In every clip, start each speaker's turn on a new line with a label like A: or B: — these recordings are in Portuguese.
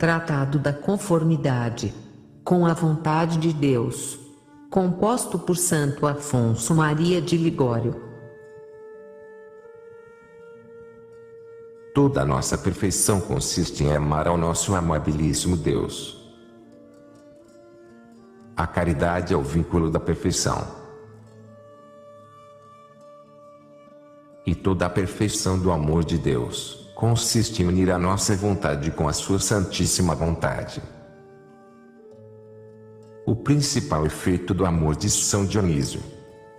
A: Tratado da Conformidade com a Vontade de Deus, composto por Santo Afonso Maria de Ligório.
B: Toda a nossa perfeição consiste em amar ao nosso amabilíssimo Deus. A caridade é o vínculo da perfeição. E toda a perfeição do amor de Deus consiste em unir a nossa vontade com a sua santíssima vontade. O principal efeito do amor de São Dionísio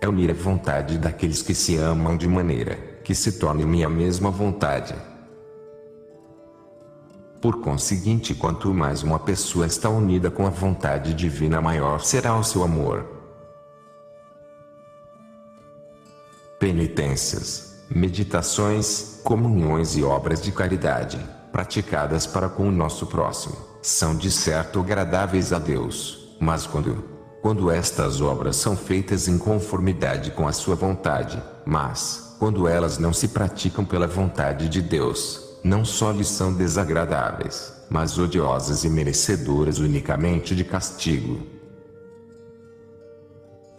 B: é unir a vontade daqueles que se amam de maneira que se torne minha mesma vontade. Por conseguinte, quanto mais uma pessoa está unida com a vontade divina, maior será o seu amor. Penitências, meditações, comunhões e obras de caridade, praticadas para com o nosso próximo, são de certo agradáveis a Deus, mas quando estas obras são feitas em conformidade com a sua vontade, mas quando elas não se praticam pela vontade de Deus, não só lhes são desagradáveis, mas odiosas e merecedoras unicamente de castigo.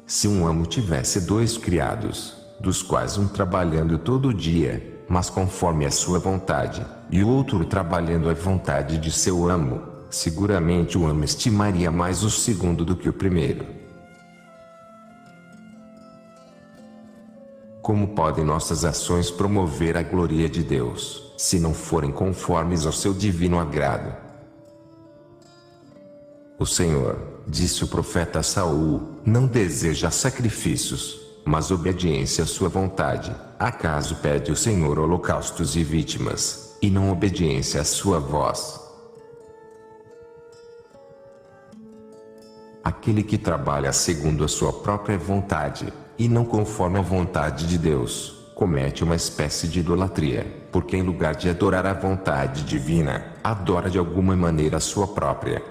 B: Se um amo tivesse 2 criados, dos quais um trabalhando todo o dia, mas conforme a sua vontade, e o outro trabalhando à vontade de seu amo, seguramente o amo estimaria mais o segundo do que o primeiro. Como podem nossas ações promover a glória de Deus, se não forem conformes ao seu divino agrado? O Senhor, disse o profeta Saul, não deseja sacrifícios, mas obediência à sua vontade. Acaso pede o Senhor holocaustos e vítimas, e não obediência à sua voz? Aquele que trabalha segundo a sua própria vontade, e não conforme a vontade de Deus, comete uma espécie de idolatria, porque em lugar de adorar a vontade divina, adora de alguma maneira a sua própria.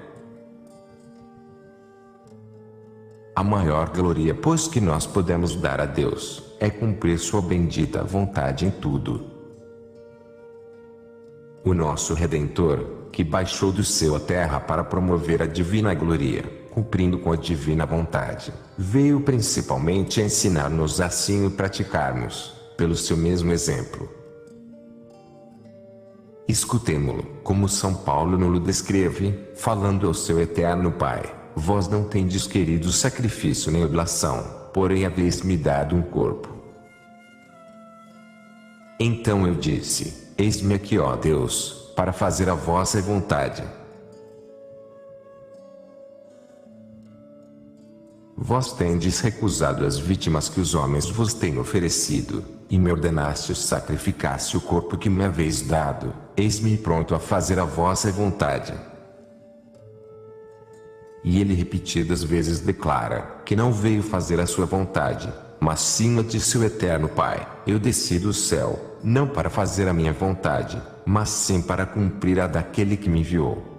B: A maior glória, pois, que nós podemos dar a Deus, é cumprir sua bendita vontade em tudo. O nosso Redentor, que baixou do céu à terra para promover a divina glória, cumprindo com a divina vontade, veio principalmente a ensinar-nos assim o praticarmos, pelo seu mesmo exemplo. Escutemo-lo, como São Paulo nos descreve, falando ao seu eterno Pai: vós não tendes querido sacrifício nem oblação, porém haveis-me dado um corpo. Então eu disse: eis-me aqui, ó Deus, para fazer a vossa vontade. Vós tendes recusado as vítimas que os homens vos têm oferecido, e me ordenastes sacrificasse o corpo que me haveis dado. Eis-me pronto a fazer a vossa vontade. E ele repetidas vezes declara que não veio fazer a sua vontade, mas sim a de seu eterno Pai. Eu desci do céu, não para fazer a minha vontade, mas sim para cumprir a daquele que me enviou.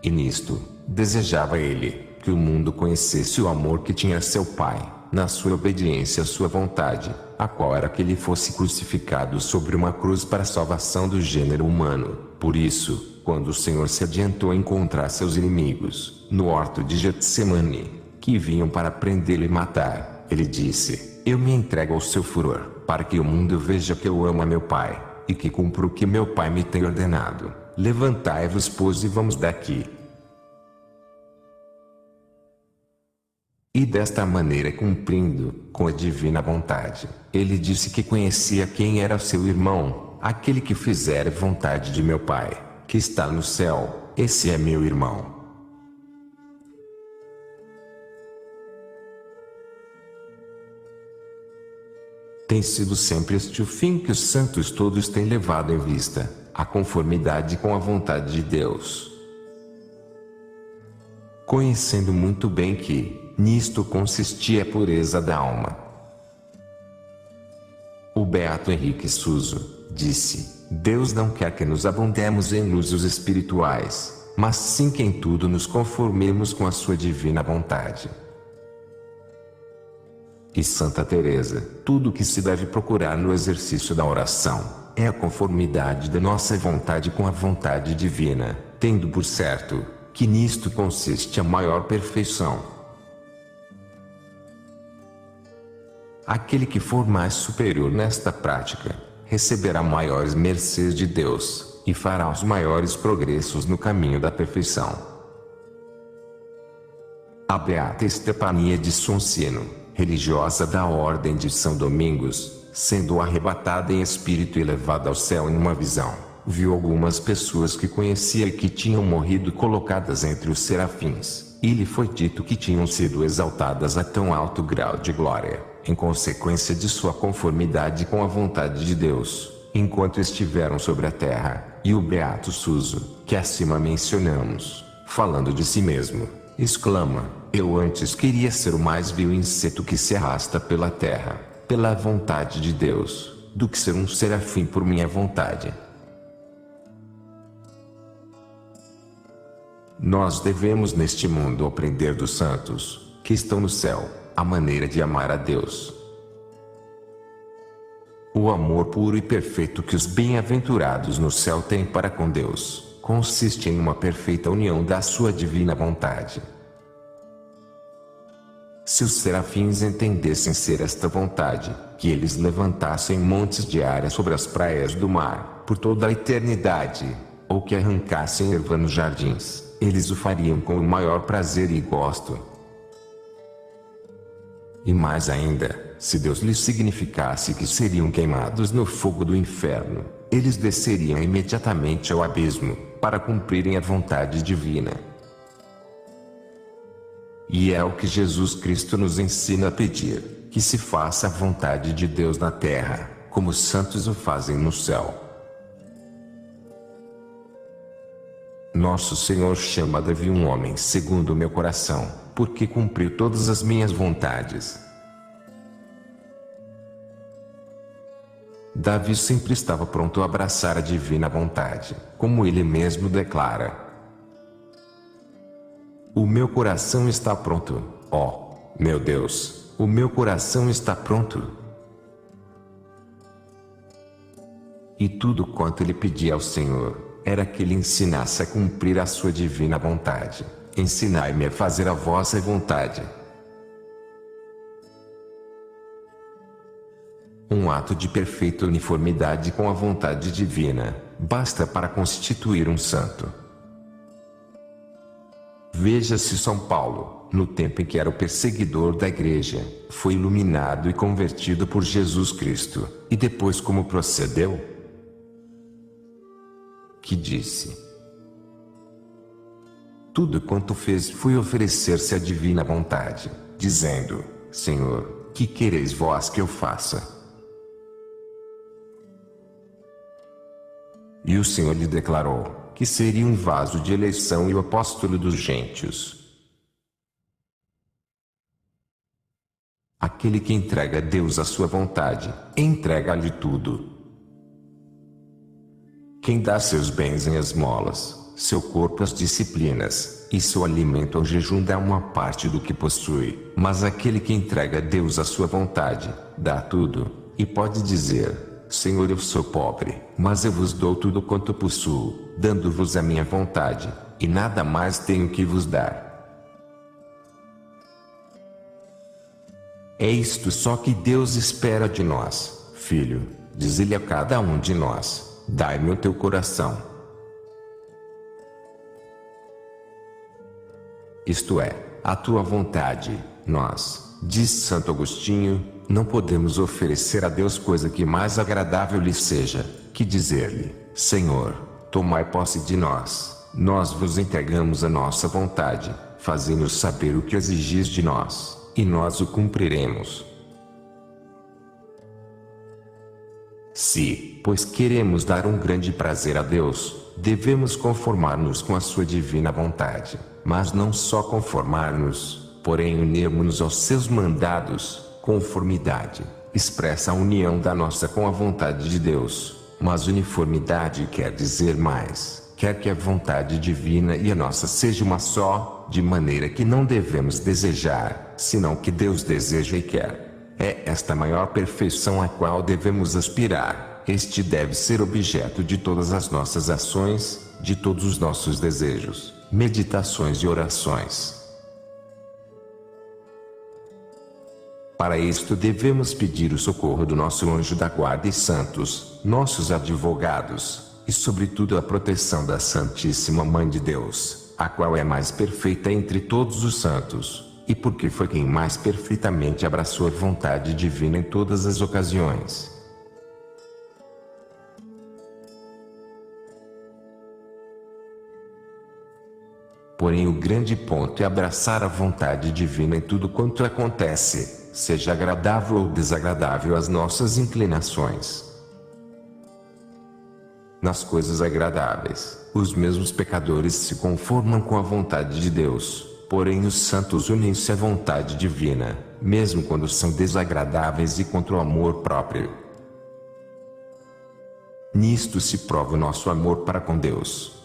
B: E nisto, desejava ele, que o mundo conhecesse o amor que tinha a seu Pai, na sua obediência à sua vontade, a qual era que ele fosse crucificado sobre uma cruz para a salvação do gênero humano. Por isso, quando o Senhor se adiantou a encontrar seus inimigos, no horto de Getsemane, que vinham para prendê-lo e matar, ele disse: eu me entrego ao seu furor, para que o mundo veja que eu amo a meu Pai, e que cumpro o que meu Pai me tem ordenado. Levantai-vos, pois, e vamos daqui. E desta maneira, cumprindo com a divina vontade, ele disse que conhecia quem era seu irmão: aquele que fizer a vontade de meu Pai, que está no céu, esse é meu irmão. Tem sido sempre este o fim que os santos todos têm levado em vista: a conformidade com a vontade de Deus. Conhecendo muito bem que nisto consistia a pureza da alma. O beato Henrique Suso disse: Deus não quer que nos abundemos em luxos espirituais, mas sim que em tudo nos conformemos com a sua divina vontade. E Santa Teresa: tudo o que se deve procurar no exercício da oração é a conformidade da nossa vontade com a vontade divina, tendo por certo que nisto consiste a maior perfeição. Aquele que for mais superior nesta prática, receberá maiores mercês de Deus, e fará os maiores progressos no caminho da perfeição. A beata Estefania de Soncino, religiosa da Ordem de São Domingos, sendo arrebatada em espírito e levada ao céu em uma visão, viu algumas pessoas que conhecia e que tinham morrido colocadas entre os serafins, e lhe foi dito que tinham sido exaltadas a tão alto grau de glória, em consequência de sua conformidade com a vontade de Deus, enquanto estiveram sobre a terra. E o beato Suso, que acima mencionamos, falando de si mesmo, exclama: eu antes queria ser o mais vil inseto que se arrasta pela terra, pela vontade de Deus, do que ser um serafim por minha vontade. Nós devemos neste mundo aprender dos santos, que estão no céu, a maneira de amar a Deus. O amor puro e perfeito que os bem-aventurados no céu têm para com Deus, consiste em uma perfeita união da sua divina vontade. Se os serafins entendessem ser esta vontade, que eles levantassem montes de areia sobre as praias do mar, por toda a eternidade, ou que arrancassem erva nos jardins, eles o fariam com o maior prazer e gosto. E mais ainda, se Deus lhes significasse que seriam queimados no fogo do inferno, eles desceriam imediatamente ao abismo, para cumprirem a vontade divina. E é o que Jesus Cristo nos ensina a pedir, que se faça a vontade de Deus na terra, como os santos o fazem no céu. Nosso Senhor chama Davi um homem segundo o meu coração, porque cumpriu todas as minhas vontades. Davi sempre estava pronto a abraçar a divina vontade, como ele mesmo declara: o meu coração está pronto, ó, meu Deus, o meu coração está pronto. E tudo quanto ele pedia ao Senhor, era que ele ensinasse a cumprir a sua divina vontade. Ensinai-me a fazer a vossa vontade. Um ato de perfeita uniformidade com a vontade divina, basta para constituir um santo. Veja-se São Paulo, no tempo em que era o perseguidor da igreja, foi iluminado e convertido por Jesus Cristo, e depois como procedeu? Que disse: tudo quanto fez foi oferecer-se à divina vontade, dizendo: Senhor, que quereis vós que eu faça? E o Senhor lhe declarou que seria um vaso de eleição e o apóstolo dos gentios. Aquele que entrega a Deus a sua vontade, entrega-lhe tudo. Quem dá seus bens em esmolas, seu corpo às disciplinas, e seu alimento ao jejum dá uma parte do que possui, mas aquele que entrega a Deus a sua vontade, dá tudo, e pode dizer: Senhor, eu sou pobre, mas eu vos dou tudo quanto possuo, dando-vos a minha vontade, e nada mais tenho que vos dar. É isto só que Deus espera de nós, filho, diz Ele a cada um de nós: dai-me o teu coração. Isto é, a tua vontade. Nós, diz Santo Agostinho, não podemos oferecer a Deus coisa que mais agradável lhe seja, que dizer-lhe: Senhor, tomai posse de nós, nós vos entregamos a nossa vontade, fazei-nos saber o que exigis de nós, e nós o cumpriremos. Se, pois queremos dar um grande prazer a Deus, devemos conformar-nos com a sua divina vontade, mas não só conformar-nos, porém unirmos-nos aos seus mandados. Conformidade expressa a união da nossa com a vontade de Deus, mas uniformidade quer dizer mais, quer que a vontade divina e a nossa seja uma só, de maneira que não devemos desejar, senão que Deus deseja e quer. É esta maior perfeição a qual devemos aspirar. este deve ser objeto de todas as nossas ações, de todos os nossos desejos, meditações e orações. Para isto devemos pedir o socorro do nosso anjo da guarda e santos, nossos advogados, e sobretudo a proteção da Santíssima Mãe de Deus, a qual é mais perfeita entre todos os santos, e porque foi quem mais perfeitamente abraçou a vontade divina em todas as ocasiões. Porém, o grande ponto é abraçar a vontade divina em tudo quanto acontece, seja agradável ou desagradável às nossas inclinações. Nas coisas agradáveis, os mesmos pecadores se conformam com a vontade de Deus, porém os santos unem-se à vontade divina, mesmo quando são desagradáveis e contra o amor próprio. Nisto se prova o nosso amor para com Deus.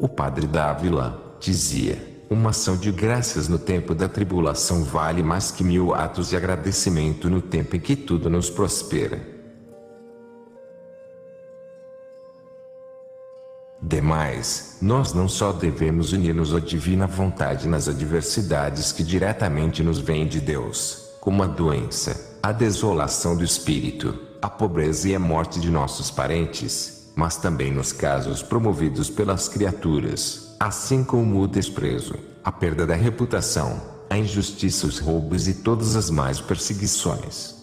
B: O padre Dávila dizia: uma ação de graças no tempo da tribulação vale mais que 1000 atos de agradecimento no tempo em que tudo nos prospera. Demais, nós não só devemos unir-nos à divina vontade nas adversidades que diretamente nos vêm de Deus, como a doença, a desolação do espírito, a pobreza e a morte de nossos parentes, mas também nos casos promovidos pelas criaturas, assim como o desprezo, a perda da reputação, a injustiça, os roubos e todas as más perseguições.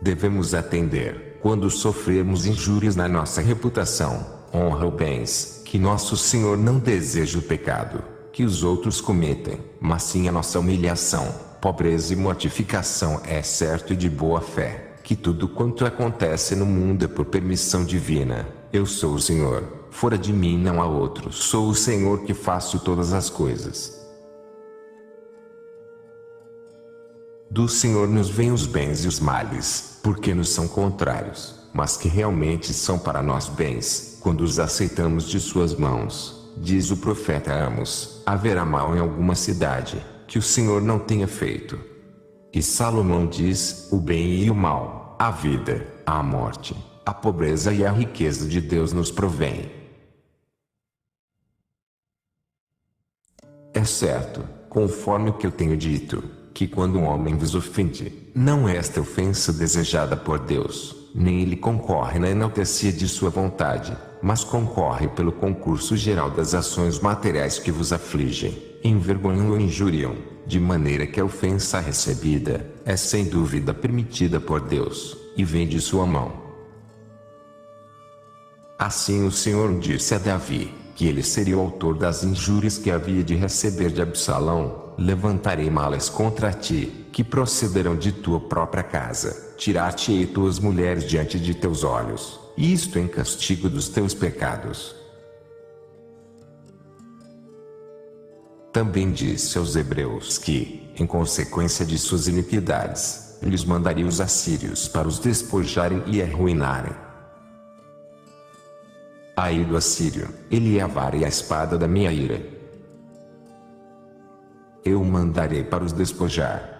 B: Devemos atender, quando sofremos injúrias na nossa reputação, honra ou bens, que nosso Senhor não deseja o pecado que os outros cometem, mas sim a nossa humilhação, pobreza e mortificação. É certo e de boa fé que tudo quanto acontece no mundo é por permissão divina. Eu sou o Senhor, fora de mim não há outro. Sou o Senhor que faço todas as coisas. Do Senhor nos vêm os bens e os males, porque nos são contrários, mas que realmente são para nós bens, quando os aceitamos de suas mãos. Diz o profeta Amos: haverá mal em alguma cidade, que o Senhor não tenha feito. E Salomão diz: o bem e o mal, a vida, a morte, a pobreza e a riqueza de Deus nos provém. É certo, conforme o que eu tenho dito, que quando um homem vos ofende, não é esta ofensa desejada por Deus, nem ele concorre na enaltecia de sua vontade, mas concorre pelo concurso geral das ações materiais que vos afligem, envergonham ou injuriam, de maneira que a ofensa recebida é sem dúvida permitida por Deus, e vem de sua mão. Assim o Senhor disse a Davi, que ele seria o autor das injúrias que havia de receber de Absalão: levantarei malas contra ti, que procederão de tua própria casa, tirar-te-ei tuas mulheres diante de teus olhos, isto em castigo dos teus pecados. Também disse aos hebreus que, em consequência de suas iniquidades, lhes mandaria os assírios para os despojarem e arruinarem. Ai do assírio, ele é a vara e a espada da minha ira. Eu o mandarei para os despojar.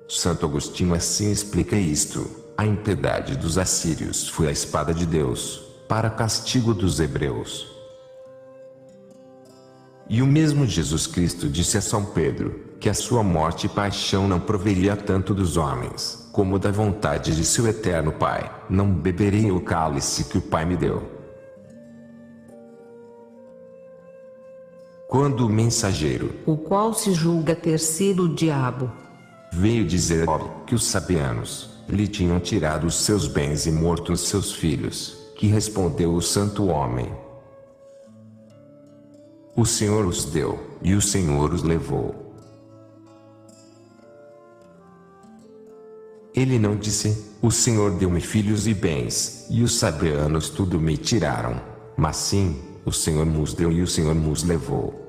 B: Santo Agostinho assim explica isto: a impiedade dos assírios foi a espada de Deus, para castigo dos hebreus. E o mesmo Jesus Cristo disse a São Pedro, que a sua morte e paixão não proveria tanto dos homens, como da vontade de seu eterno Pai. Não beberei o cálice que o Pai me deu. Quando o mensageiro,
A: o qual se julga ter sido o diabo,
B: veio dizer que os sabianos lhe tinham tirado os seus bens e morto os seus filhos, que respondeu o santo homem: o Senhor os deu, e o Senhor os levou. Ele não disse: o Senhor deu-me filhos e bens, e os sabianos tudo me tiraram. Mas sim, o Senhor nos deu e o Senhor nos levou.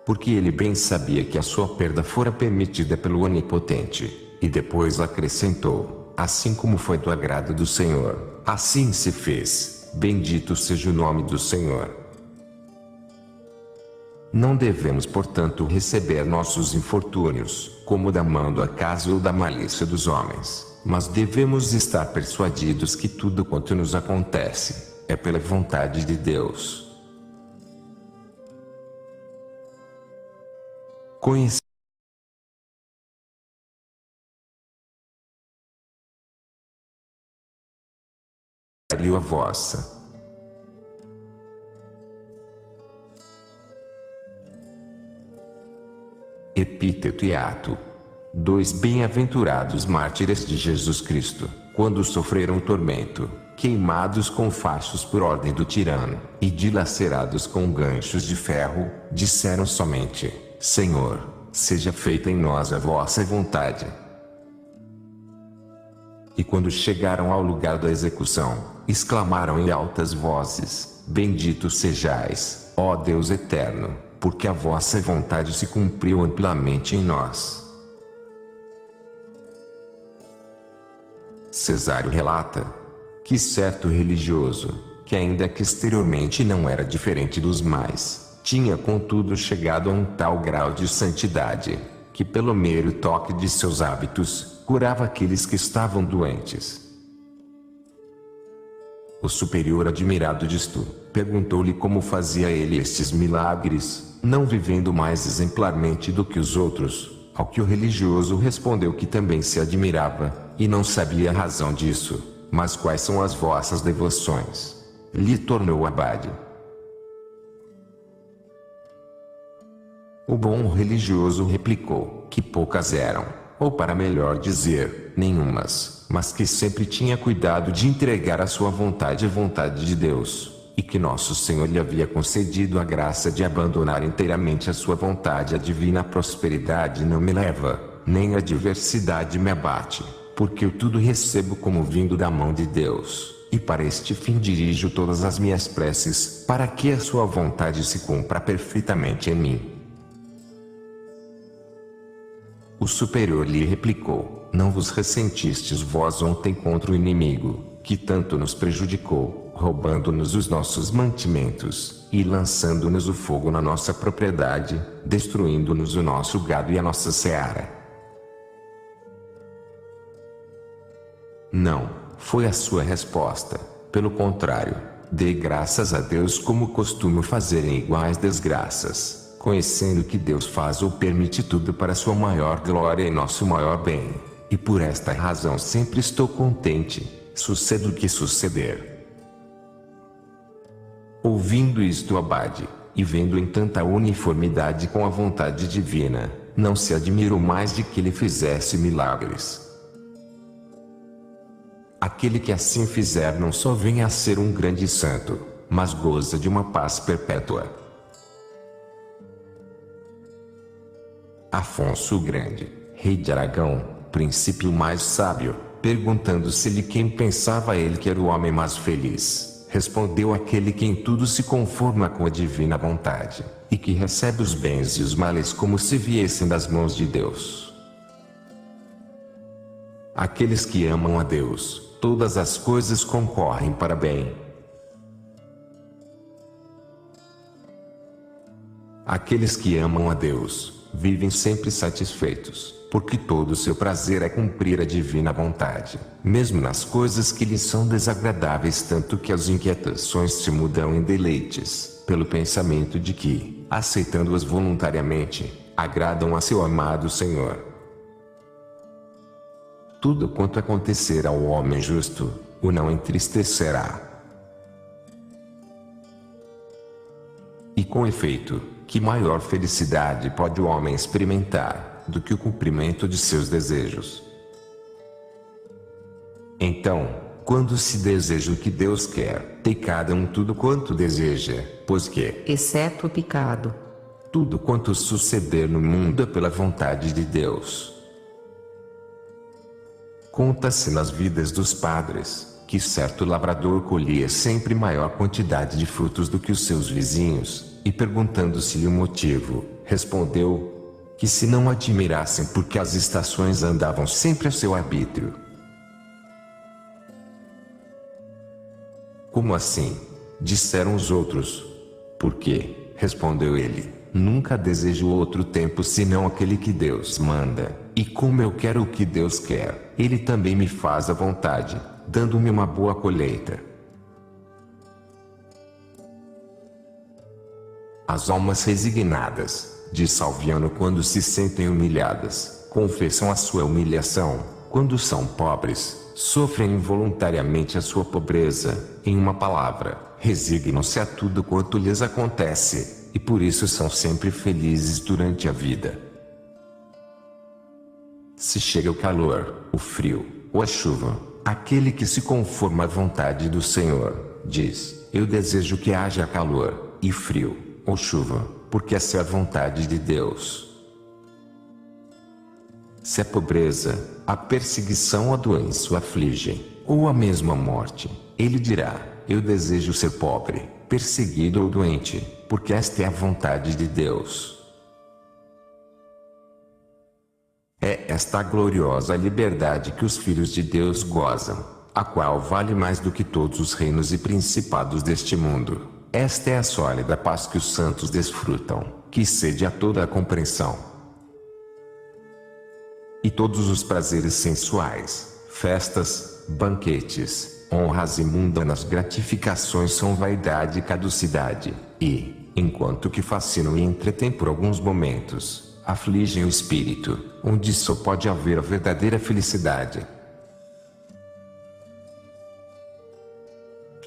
B: Porque ele bem sabia que a sua perda fora permitida pelo Onipotente, e depois acrescentou: assim como foi do agrado do Senhor, assim se fez. Bendito seja o nome do Senhor. Não devemos, portanto, receber nossos infortúnios, como da mão do acaso ou da malícia dos homens, mas devemos estar persuadidos que tudo quanto nos acontece, é pela vontade de Deus. Conheci a vossa. Epíteto e ato. 2 Bem-aventurados mártires de Jesus Cristo, quando sofreram tormento, queimados com fachos por ordem do tirano, e dilacerados com ganchos de ferro, disseram somente: Senhor, seja feita em nós a vossa vontade. E quando chegaram ao lugar da execução, exclamaram em altas vozes: Bendito sejais, ó Deus eterno, porque a vossa vontade se cumpriu amplamente em nós. Cesário relata que certo religioso, que ainda que exteriormente não era diferente dos mais, tinha contudo chegado a um tal grau de santidade, que pelo mero toque de seus hábitos, curava aqueles que estavam doentes. O superior, admirado disto, perguntou-lhe como fazia ele estes milagres, não vivendo mais exemplarmente do que os outros, ao que o religioso respondeu que também se admirava, e não sabia a razão disso, mas quais são as vossas devoções? Lhe tornou o abade. O bom religioso replicou que poucas eram, ou para melhor dizer, nenhumas, mas que sempre tinha cuidado de entregar a sua vontade à vontade de Deus, e que nosso Senhor lhe havia concedido a graça de abandonar inteiramente a sua vontade. A divina prosperidade não me leva, nem a adversidade me abate, porque eu tudo recebo como vindo da mão de Deus, e para este fim dirijo todas as minhas preces, para que a sua vontade se cumpra perfeitamente em mim. O superior lhe replicou: Não vos ressentistes vós ontem contra o inimigo, que tanto nos prejudicou, roubando-nos os nossos mantimentos, e lançando-nos o fogo na nossa propriedade, destruindo-nos o nosso gado e a nossa seara? Não, foi a sua resposta. Pelo contrário, dei graças a Deus como costumo fazer em iguais desgraças, conhecendo que Deus faz ou permite tudo para sua maior glória e nosso maior bem, e por esta razão sempre estou contente, suceda o que suceder. Ouvindo isto, o abade, e vendo em tanta uniformidade com a vontade divina, não se admirou mais de que ele fizesse milagres. Aquele que assim fizer não só vem a ser um grande santo, mas goza de uma paz perpétua. Afonso o Grande, rei de Aragão, príncipe mais sábio, perguntando-se-lhe quem pensava ele que era o homem mais feliz, respondeu: aquele que em tudo se conforma com a divina vontade, e que recebe os bens e os males como se viessem das mãos de Deus. Aqueles que amam a Deus, todas as coisas concorrem para bem. Aqueles que amam a Deus, vivem sempre satisfeitos, porque todo o seu prazer é cumprir a divina vontade, mesmo nas coisas que lhes são desagradáveis, tanto que as inquietações se mudam em deleites, pelo pensamento de que, aceitando-as voluntariamente, agradam a seu amado Senhor. Tudo quanto acontecer ao homem justo, o não entristecerá. E com efeito, que maior felicidade pode o homem experimentar, do que o cumprimento de seus desejos? Então, quando se deseja o que Deus quer, tem cada um tudo quanto deseja, pois que,
A: exceto o pecado,
B: tudo quanto suceder no mundo é pela vontade de Deus. Conta-se nas vidas dos padres, que certo lavrador colhia sempre maior quantidade de frutos do que os seus vizinhos, e perguntando-se-lhe o motivo, respondeu que se não admirassem porque as estações andavam sempre a seu arbítrio. Como assim? Disseram os outros. Por quê? Respondeu ele. Nunca desejo outro tempo senão aquele que Deus manda. E como eu quero o que Deus quer, Ele também me faz à vontade, dando-me uma boa colheita. As almas resignadas, diz Salviano, quando se sentem humilhadas, confessam a sua humilhação. Quando são pobres, sofrem involuntariamente a sua pobreza. Em uma palavra, resignam-se a tudo quanto lhes acontece, e por isso são sempre felizes durante a vida. Se chega o calor, o frio, ou a chuva, aquele que se conforma à vontade do Senhor, diz: eu desejo que haja calor, e frio, ou chuva, porque essa é a vontade de Deus. Se a pobreza, a perseguição ou a doença o afligem, ou a mesma morte, ele dirá: eu desejo ser pobre, perseguido ou doente, porque esta é a vontade de Deus. É esta a gloriosa liberdade que os filhos de Deus gozam, a qual vale mais do que todos os reinos e principados deste mundo. Esta é a sólida paz que os santos desfrutam, que excede a toda a compreensão. E todos os prazeres sensuais, festas, banquetes, honras e mundanas gratificações são vaidade e caducidade, e, enquanto que fascinam e entretêm por alguns momentos, afligem o espírito, onde só pode haver a verdadeira felicidade.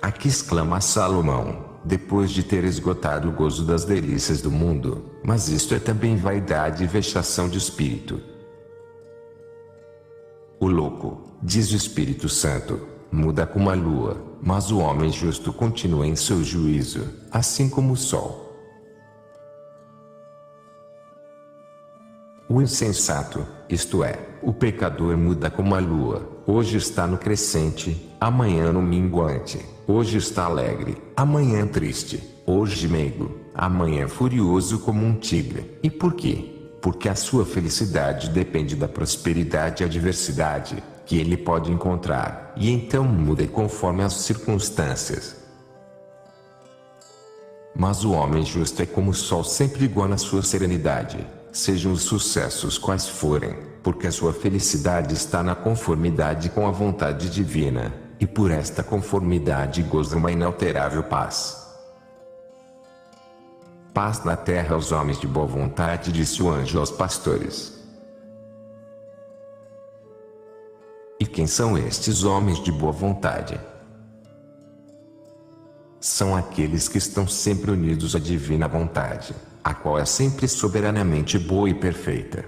B: Aqui exclama Salomão, depois de ter esgotado o gozo das delícias do mundo: mas isto é também vaidade e vexação de espírito. O louco, diz o Espírito Santo, muda como a lua, mas o homem justo continua em seu juízo, assim como o sol. O insensato, isto é, o pecador, muda como a lua, hoje está no crescente, amanhã no minguante, hoje está alegre, amanhã triste, hoje meigo, amanhã furioso como um tigre. E por quê? Porque a sua felicidade depende da prosperidade e adversidade que ele pode encontrar, e então muda conforme as circunstâncias. Mas o homem justo é como o sol, sempre igual na sua serenidade, sejam os sucessos quais forem, porque a sua felicidade está na conformidade com a vontade divina, e por esta conformidade goza uma inalterável paz. Paz na terra aos homens de boa vontade, disse o anjo aos pastores. E quem são estes homens de boa vontade? São aqueles que estão sempre unidos à divina vontade, a qual é sempre soberanamente boa e perfeita.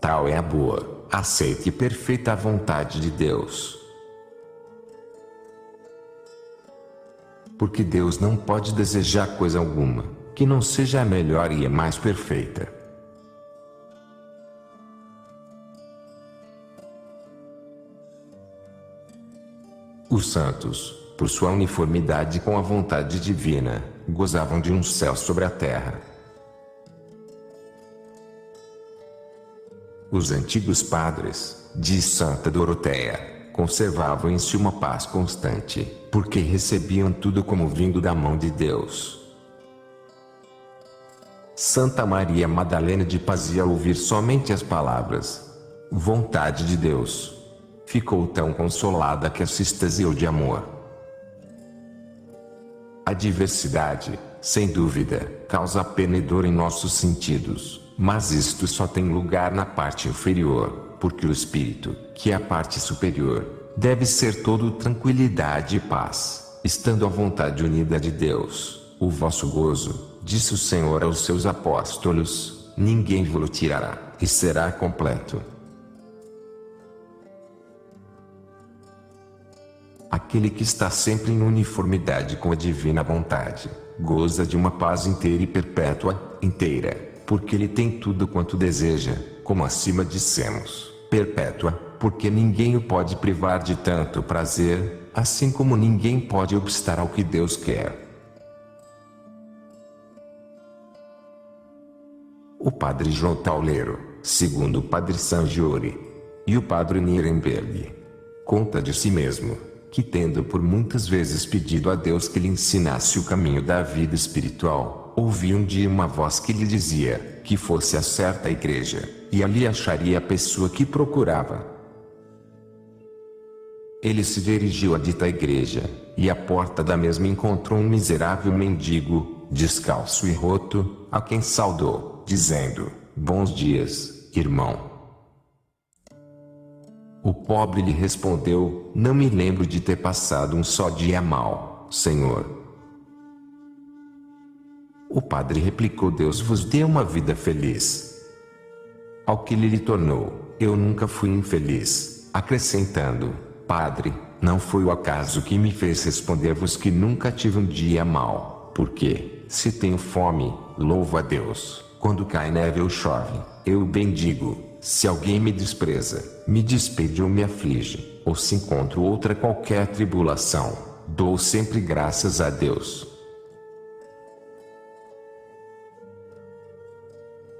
B: Tal é a boa, aceita e perfeita vontade de Deus. Porque Deus não pode desejar coisa alguma que não seja a melhor e a mais perfeita. Os santos, por sua uniformidade com a vontade divina, gozavam de um céu sobre a terra. Os antigos padres, diz Santa Doroteia, conservavam em si uma paz constante, porque recebiam tudo como vindo da mão de Deus. Santa Maria Madalena de Pazia, ao ouvir somente as palavras vontade de Deus, ficou tão consolada que se extasiou de amor. A diversidade, sem dúvida, causa pena e dor em nossos sentidos, mas isto só tem lugar na parte inferior, porque o espírito, que é a parte superior, deve ser todo tranquilidade e paz, estando à vontade unida de Deus. O vosso gozo, disse o Senhor aos seus apóstolos, ninguém vos tirará, e será completo. Aquele que está sempre em uniformidade com a divina vontade, goza de uma paz inteira e perpétua, inteira, porque ele tem tudo quanto deseja, como acima dissemos, perpétua, porque ninguém o pode privar de tanto prazer, assim como ninguém pode obstar ao que Deus quer. O padre João Tauleiro, segundo o padre Sangiori, e o padre Nirenberg, conta de si mesmo, que tendo por muitas vezes pedido a Deus que lhe ensinasse o caminho da vida espiritual, ouvi um dia uma voz que lhe dizia que fosse a certa igreja, e ali acharia a pessoa que procurava. Ele se dirigiu à dita igreja, e à porta da mesma encontrou um miserável mendigo, descalço e roto, a quem saudou, dizendo: "Bons dias, irmão." O pobre lhe respondeu: "Não me lembro de ter passado um só dia mal, Senhor." O padre replicou: "Deus vos deu uma vida feliz." Ao que ele lhe tornou: "Eu nunca fui infeliz", acrescentando: "Padre, não foi o acaso que me fez responder-vos que nunca tive um dia mau, porque, se tenho fome, louvo a Deus, quando cai neve ou chove, eu bendigo, se alguém me despreza, me despede ou me aflige, ou se encontro outra qualquer tribulação, dou sempre graças a Deus."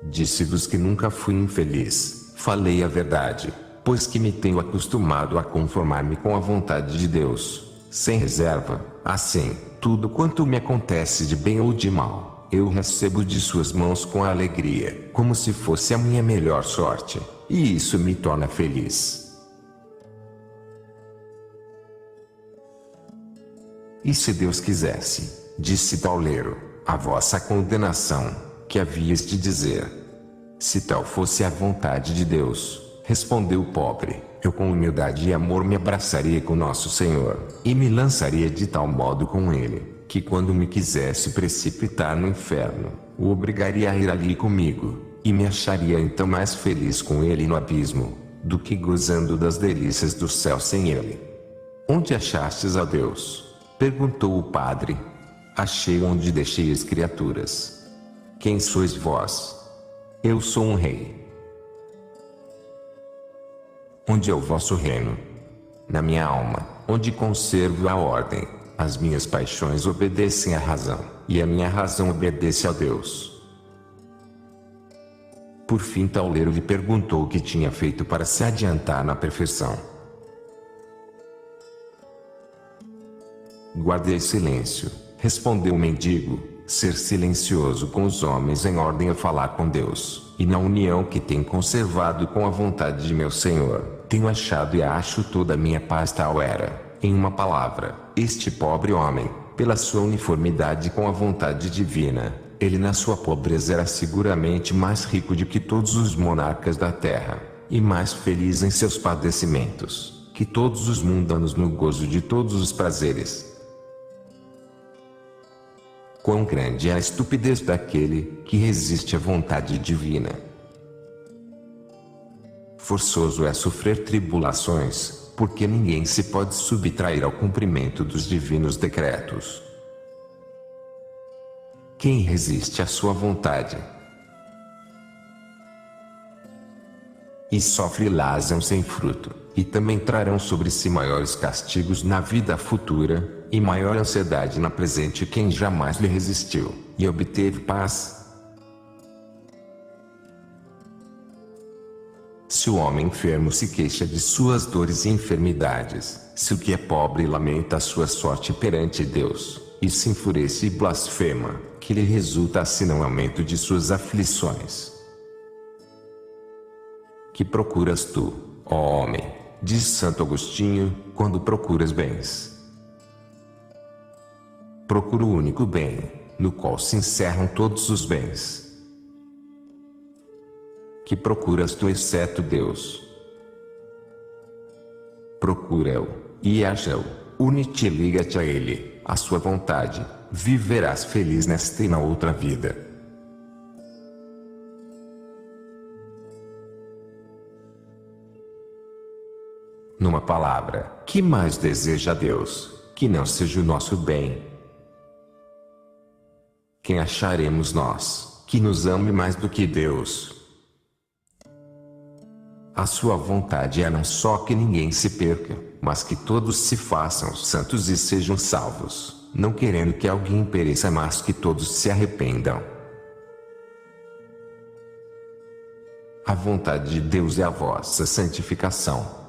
B: Disse-vos que nunca fui infeliz, falei a verdade, pois que me tenho acostumado a conformar-me com a vontade de Deus, sem reserva. Assim, tudo quanto me acontece de bem ou de mal, eu recebo de suas mãos com alegria, como se fosse a minha melhor sorte, e isso me torna feliz. "E se Deus quisesse", disse Tauleiro, "a vossa condenação, que havíeis de dizer?" "Se tal fosse a vontade de Deus", respondeu o pobre, "eu com humildade e amor me abraçaria com nosso Senhor, e me lançaria de tal modo com Ele, que quando me quisesse precipitar no inferno, o obrigaria a ir ali comigo, e me acharia então mais feliz com Ele no abismo, do que gozando das delícias do céu sem Ele." "Onde achastes a Deus?", perguntou o padre. "Achei onde deixei as criaturas." "Quem sois vós?" "Eu sou um rei." "Onde é o vosso reino?" "Na minha alma, onde conservo a ordem. As minhas paixões obedecem à razão, e a minha razão obedece a Deus." Por fim Tauleiro lhe perguntou o que tinha feito para se adiantar na perfeição. "Guardei silêncio", respondeu o mendigo, "ser silencioso com os homens em ordem a falar com Deus, e na união que tenho conservado com a vontade de meu Senhor, tenho achado e acho toda a minha paz." Tal era, em uma palavra, este pobre homem, pela sua uniformidade com a vontade divina. Ele na sua pobreza era seguramente mais rico do que todos os monarcas da terra, e mais feliz em seus padecimentos, que todos os mundanos no gozo de todos os prazeres. Quão grande é a estupidez daquele que resiste à vontade divina! Forçoso é sofrer tribulações, porque ninguém se pode subtrair ao cumprimento dos divinos decretos. Quem resiste à sua vontade e sofre lásão sem fruto, e também trarão sobre si maiores castigos na vida futura, e maior ansiedade na presente quem jamais lhe resistiu, e obteve paz. Se o homem enfermo se queixa de suas dores e enfermidades, se o que é pobre lamenta a sua sorte perante Deus, e se enfurece e blasfema, que lhe resulta senão aumento de suas aflições? Que procuras tu, ó homem, diz Santo Agostinho, quando procuras bens? Procuro o único bem, no qual se encerram todos os bens. Que procuras tu exceto Deus? Procura-o, e acha-o, une-te e liga-te a Ele, à sua vontade, viverás feliz nesta e na outra vida. Numa palavra, que mais deseja Deus, que não seja o nosso bem? Quem acharemos nós, que nos ame mais do que Deus? A sua vontade é não só que ninguém se perca, mas que todos se façam santos e sejam salvos, não querendo que alguém pereça, mas que todos se arrependam. A vontade de Deus é a vossa santificação.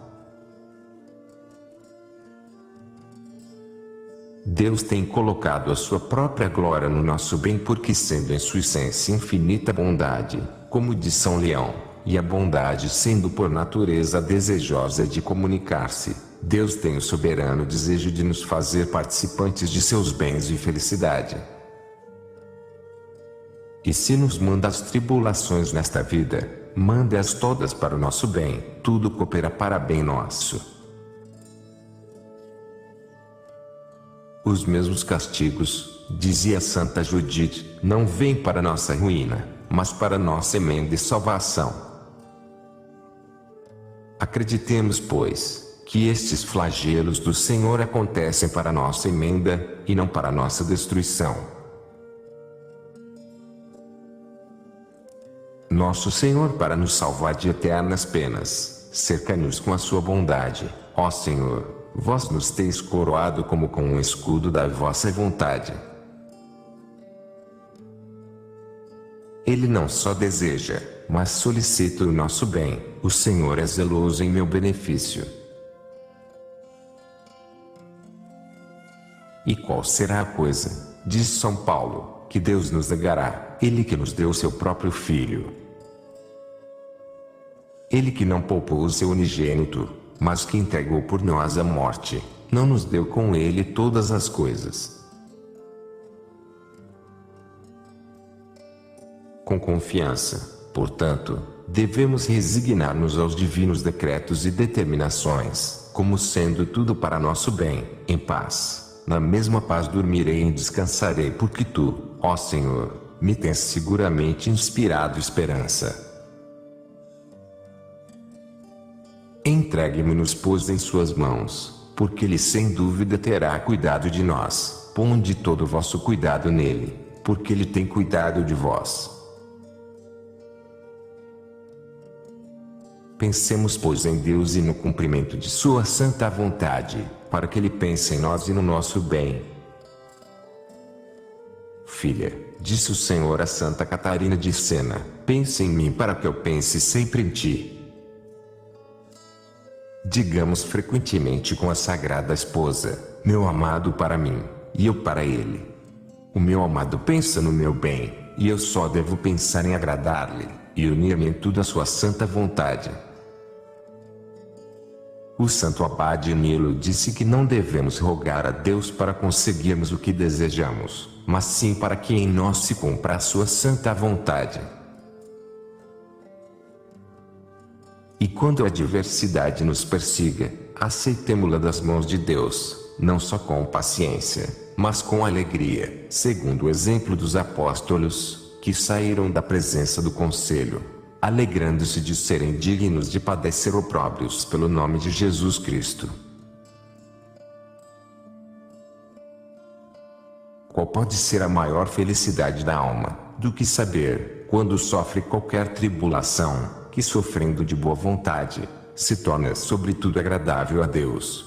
B: Deus tem colocado a sua própria glória no nosso bem porque sendo em sua essência infinita bondade, como diz São Leão, e a bondade sendo por natureza desejosa de comunicar-se, Deus tem o soberano desejo de nos fazer participantes de seus bens e felicidade. E se nos manda as tribulações nesta vida, manda-as todas para o nosso bem, tudo coopera para bem nosso. Os mesmos castigos, dizia Santa Judite, não vêm para nossa ruína, mas para nossa emenda e salvação. Acreditemos, pois, que estes flagelos do Senhor acontecem para nossa emenda, e não para nossa destruição. Nosso Senhor para nos salvar de eternas penas, cerca-nos com a sua bondade, ó Senhor. Vós nos teis coroado como com um escudo da vossa vontade. Ele não só deseja, mas solicita o nosso bem. O Senhor é zeloso em meu benefício. E qual será a coisa, diz São Paulo, que Deus nos negará? Ele que nos deu seu próprio Filho. Ele que não poupou o seu unigênito, mas que entregou por nós a morte, não nos deu com ele todas as coisas. Com confiança, portanto, devemos resignar-nos aos divinos decretos e determinações, como sendo tudo para nosso bem, em paz. Na mesma paz dormirei e descansarei porque tu, ó Senhor, me tens seguramente inspirado esperança. Entregue-me-nos, pois, em suas mãos, porque ele sem dúvida terá cuidado de nós. Ponde todo o vosso cuidado nele, porque ele tem cuidado de vós. Pensemos, pois, em Deus e no cumprimento de sua santa vontade, para que ele pense em nós e no nosso bem. Filha, disse o Senhor a Santa Catarina de Sena, pense em mim para que eu pense sempre em ti. Digamos frequentemente com a Sagrada Esposa, meu amado para mim, e eu para ele. O meu amado pensa no meu bem, e eu só devo pensar em agradar-lhe, e unir-me em tudo à sua santa vontade. O santo abade Nilo disse que não devemos rogar a Deus para conseguirmos o que desejamos, mas sim para que em nós se cumpra a sua santa vontade. E quando a adversidade nos persiga, aceitemo-la das mãos de Deus, não só com paciência, mas com alegria, segundo o exemplo dos apóstolos, que saíram da presença do conselho, alegrando-se de serem dignos de padecer opróbrios pelo nome de Jesus Cristo. Qual pode ser a maior felicidade da alma, do que saber, quando sofre qualquer tribulação, que sofrendo de boa vontade, se torna sobretudo agradável a Deus.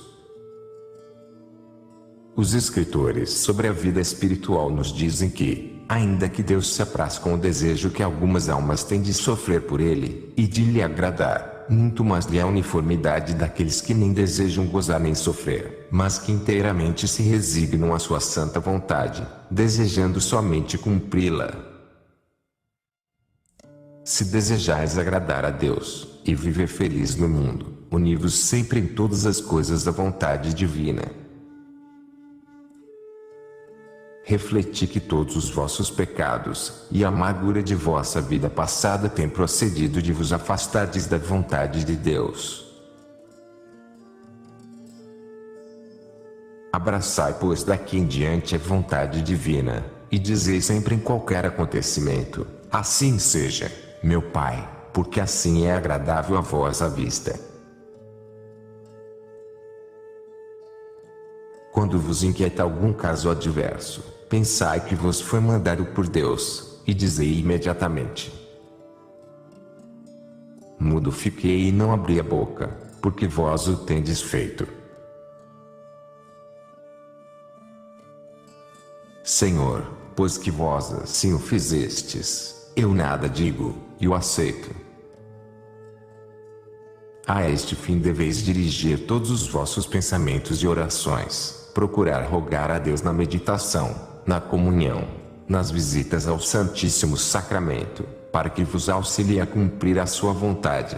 B: Os escritores sobre a vida espiritual nos dizem que, ainda que Deus se apraz com o desejo que algumas almas têm de sofrer por Ele, e de lhe agradar, muito mais lhe a uniformidade daqueles que nem desejam gozar nem sofrer, mas que inteiramente se resignam à sua santa vontade, desejando somente cumpri-la. Se desejais agradar a Deus, e viver feliz no mundo, uni-vos sempre em todas as coisas à vontade divina. Refleti que todos os vossos pecados, e a amargura de vossa vida passada têm procedido de vos afastardes da vontade de Deus. Abraçai, pois, daqui em diante a vontade divina, e dizei sempre em qualquer acontecimento, assim seja, meu Pai, porque assim é agradável a vós à vista. Quando vos inquieta algum caso adverso, pensai que vos foi mandado por Deus, e dizei imediatamente: mudo fiquei e não abri a boca, porque vós o tendes feito. Senhor, pois que vós assim o fizestes, eu nada digo, e o aceito. A este fim deveis dirigir todos os vossos pensamentos e orações, procurar rogar a Deus na meditação, na comunhão, nas visitas ao Santíssimo Sacramento, para que vos auxilie a cumprir a sua vontade.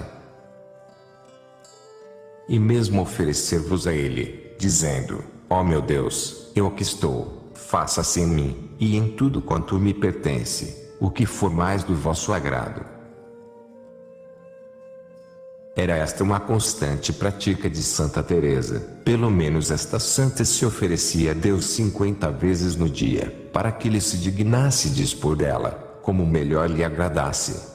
B: E mesmo oferecer-vos a Ele, dizendo: ó meu Deus, eu aqui estou, faça-se em mim, e em tudo quanto me pertence, o que for mais do vosso agrado. Era esta uma constante prática de Santa Teresa. Pelo menos esta santa se oferecia a Deus 50 vezes no dia, para que Ele se dignasse dispor dela, como melhor lhe agradasse.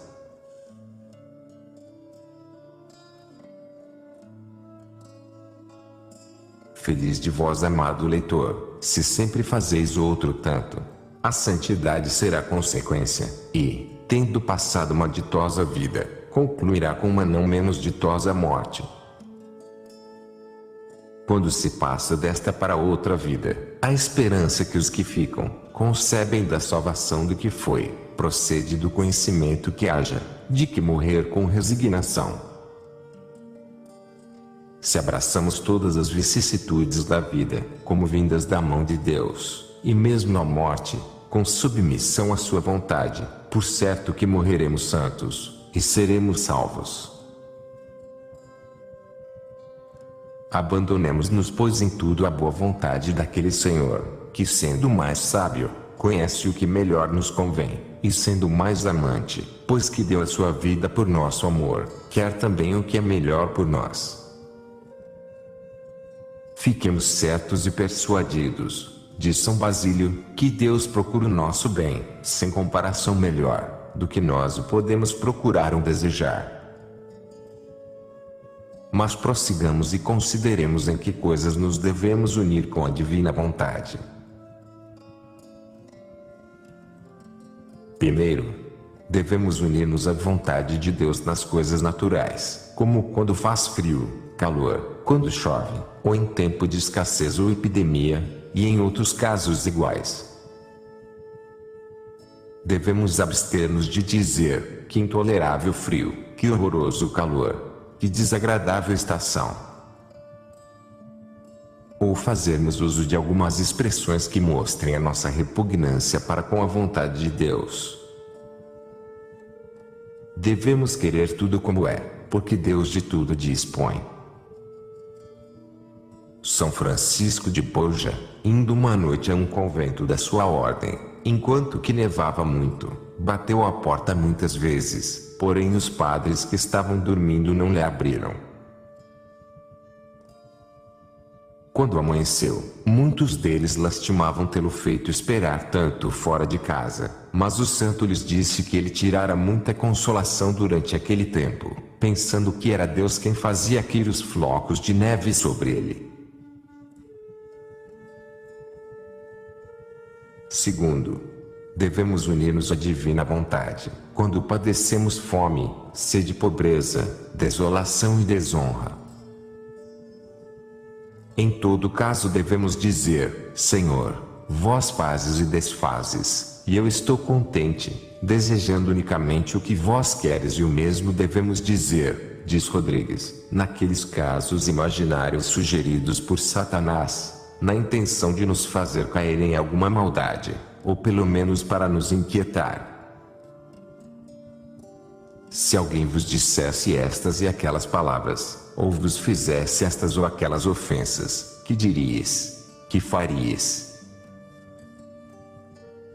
B: Feliz de vós, amado leitor, se sempre fazeis outro tanto. A santidade será consequência, e, tendo passado uma ditosa vida, concluirá com uma não menos ditosa morte. Quando se passa desta para outra vida, a esperança que os que ficam concebem da salvação do que foi, procede do conhecimento que haja, de que morrer com resignação. Se abraçamos todas as vicissitudes da vida, como vindas da mão de Deus, e mesmo na morte, com submissão à sua vontade, por certo que morreremos santos, e seremos salvos. Abandonemos-nos, pois, em tudo à boa vontade daquele Senhor, que, sendo mais sábio, conhece o que melhor nos convém, e sendo mais amante, pois que deu a sua vida por nosso amor, quer também o que é melhor por nós. Fiquemos certos e persuadidos, diz São Basílio, que Deus procura o nosso bem, sem comparação melhor do que nós o podemos procurar ou desejar. Mas prossigamos e consideremos em que coisas nos devemos unir com a divina vontade. Primeiro, devemos unir-nos à vontade de Deus nas coisas naturais, como quando faz frio, calor, quando chove, ou em tempo de escassez ou epidemia, e em outros casos iguais. Devemos abster-nos de dizer: que intolerável frio, que horroroso calor, que desagradável estação. Ou fazermos uso de algumas expressões que mostrem a nossa repugnância para com a vontade de Deus. Devemos querer tudo como é, porque Deus de tudo dispõe. São Francisco de Borja, indo uma noite a um convento da sua ordem, enquanto que nevava muito, bateu à porta muitas vezes, porém os padres que estavam dormindo não lhe abriram. Quando amanheceu, muitos deles lastimavam tê-lo feito esperar tanto fora de casa, mas o santo lhes disse que ele tirara muita consolação durante aquele tempo, pensando que era Deus quem fazia cair os flocos de neve sobre ele. Segundo, devemos unir-nos à divina vontade, quando padecemos fome, sede, pobreza, desolação e desonra. Em todo caso devemos dizer: Senhor, vós fazes e desfazes, e eu estou contente, desejando unicamente o que vós queres. E o mesmo devemos dizer, diz Rodrigues, naqueles casos imaginários sugeridos por Satanás, na intenção de nos fazer cair em alguma maldade, ou pelo menos para nos inquietar. Se alguém vos dissesse estas e aquelas palavras, ou vos fizesse estas ou aquelas ofensas, que diríeis? Que faríeis?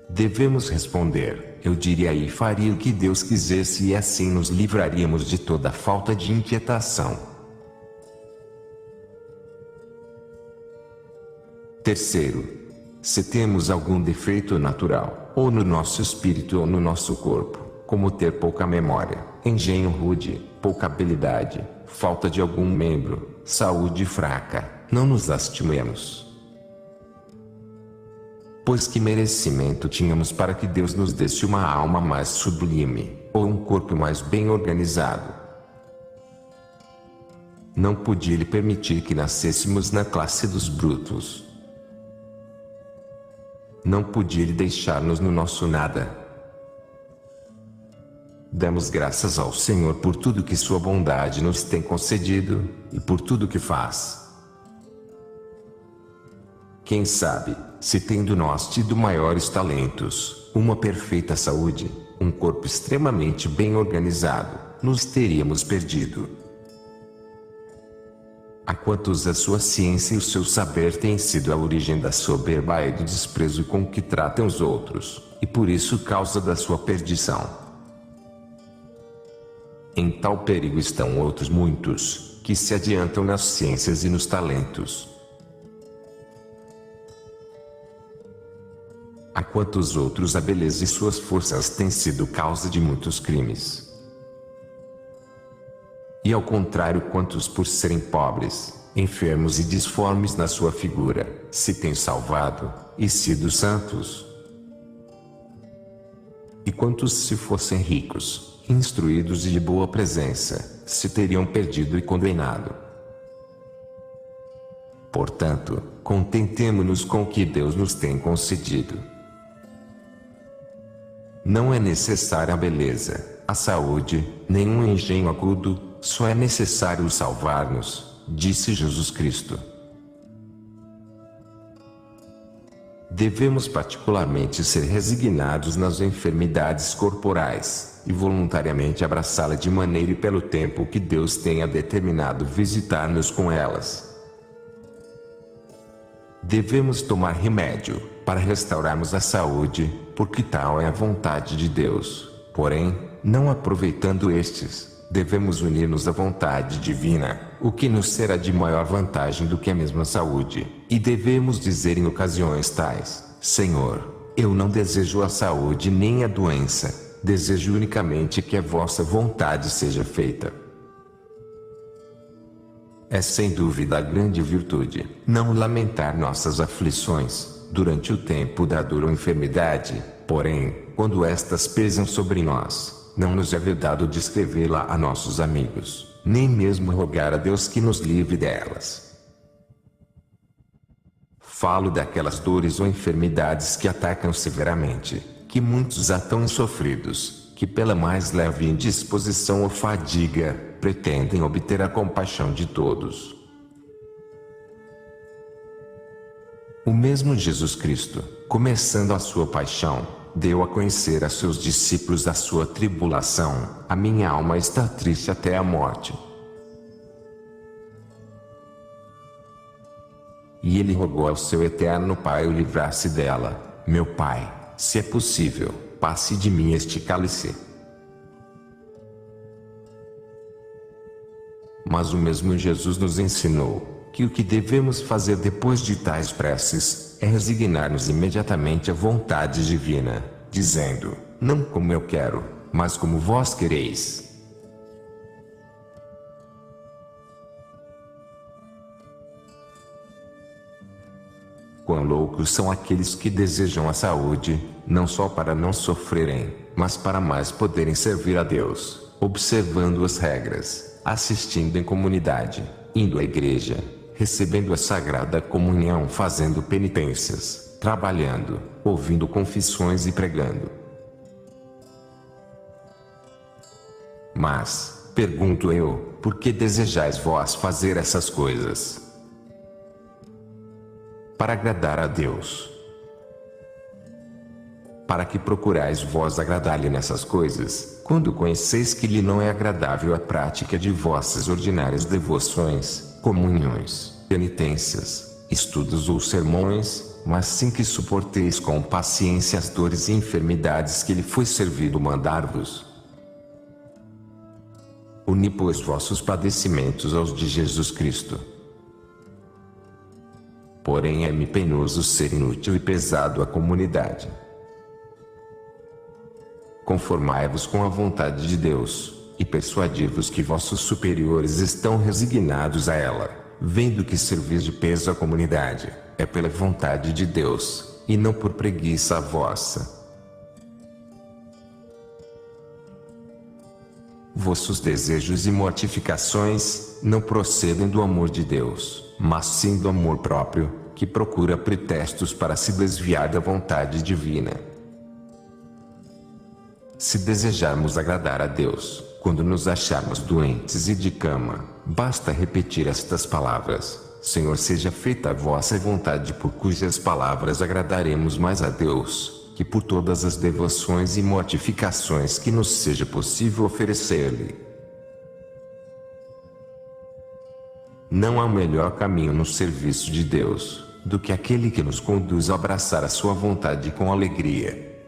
B: Devemos responder: eu diria e faria o que Deus quisesse, e assim nos livraríamos de toda falta de inquietação. Terceiro, se temos algum defeito natural, ou no nosso espírito ou no nosso corpo, como ter pouca memória, engenho rude, pouca habilidade, falta de algum membro, saúde fraca, não nos lastimemos. Pois que merecimento tínhamos para que Deus nos desse uma alma mais sublime, ou um corpo mais bem organizado? Não podia Ele permitir que nascêssemos na classe dos brutos. Não podia Ele deixar-nos no nosso nada. Damos graças ao Senhor por tudo que Sua bondade nos tem concedido, e por tudo que faz. Quem sabe, se tendo nós tido maiores talentos, uma perfeita saúde, um corpo extremamente bem organizado, nos teríamos perdido. A quantos a sua ciência e o seu saber têm sido a origem da soberba e do desprezo com que tratam os outros, e por isso causa da sua perdição. Em tal perigo estão outros muitos, que se adiantam nas ciências e nos talentos. A quantos outros a beleza e suas forças têm sido causa de muitos crimes. E ao contrário, quantos por serem pobres, enfermos e disformes na sua figura, se têm salvado, e sido santos. E quantos se fossem ricos, instruídos e de boa presença, se teriam perdido e condenado. Portanto, contentemo-nos com o que Deus nos tem concedido. Não é necessária a beleza, a saúde, nenhum engenho agudo, só é necessário salvar-nos, disse Jesus Cristo. Devemos particularmente ser resignados nas enfermidades corporais, e voluntariamente abraçá-la de maneira e pelo tempo que Deus tenha determinado visitar-nos com elas. Devemos tomar remédio, para restaurarmos a saúde, porque tal é a vontade de Deus. Porém, não aproveitando estes, devemos unir-nos à vontade divina, o que nos será de maior vantagem do que a mesma saúde, e devemos dizer em ocasiões tais: Senhor, eu não desejo a saúde nem a doença, desejo unicamente que a vossa vontade seja feita. É sem dúvida a grande virtude, não lamentar nossas aflições, durante o tempo da dor ou enfermidade, porém, quando estas pesam sobre nós, não nos é vedado descrevê-la a nossos amigos, nem mesmo rogar a Deus que nos livre delas. Falo daquelas dores ou enfermidades que atacam severamente, que muitos há tão sofridos, que pela mais leve indisposição ou fadiga, pretendem obter a compaixão de todos. O mesmo Jesus Cristo, começando a sua paixão, deu a conhecer a seus discípulos a sua tribulação: a minha alma está triste até a morte. E ele rogou ao seu eterno Pai o livrar-se dela: meu Pai, se é possível, passe de mim este cálice. Mas o mesmo Jesus nos ensinou que o que devemos fazer depois de tais preces é resignar-nos imediatamente à vontade divina, dizendo: não como eu quero, mas como vós quereis. Quão loucos são aqueles que desejam a saúde, não só para não sofrerem, mas para mais poderem servir a Deus, observando as regras, assistindo em comunidade, indo à igreja, recebendo a sagrada comunhão, fazendo penitências, trabalhando, ouvindo confissões e pregando. Mas, pergunto eu, por que desejais vós fazer essas coisas? Para agradar a Deus. Para que procurais vós agradar-lhe nessas coisas, quando conheceis que lhe não é agradável a prática de vossas ordinárias devoções, comunhões, penitências, estudos ou sermões, mas sim que suporteis com paciência as dores e enfermidades que lhe foi servido mandar-vos. Uni, pois, vossos padecimentos aos de Jesus Cristo. Porém é-me penoso ser inútil e pesado à comunidade. Conformai-vos com a vontade de Deus, e persuadi-vos que vossos superiores estão resignados a ela, vendo que servis de peso à comunidade, é pela vontade de Deus, e não por preguiça vossa. Vossos desejos e mortificações não procedem do amor de Deus, mas sim do amor próprio, que procura pretextos para se desviar da vontade divina. Se desejarmos agradar a Deus, quando nos acharmos doentes e de cama, basta repetir estas palavras: Senhor, seja feita a vossa vontade, por cujas palavras agradaremos mais a Deus, que por todas as devoções e mortificações que nos seja possível oferecer-lhe. Não há melhor caminho no serviço de Deus do que aquele que nos conduz a abraçar a sua vontade com alegria.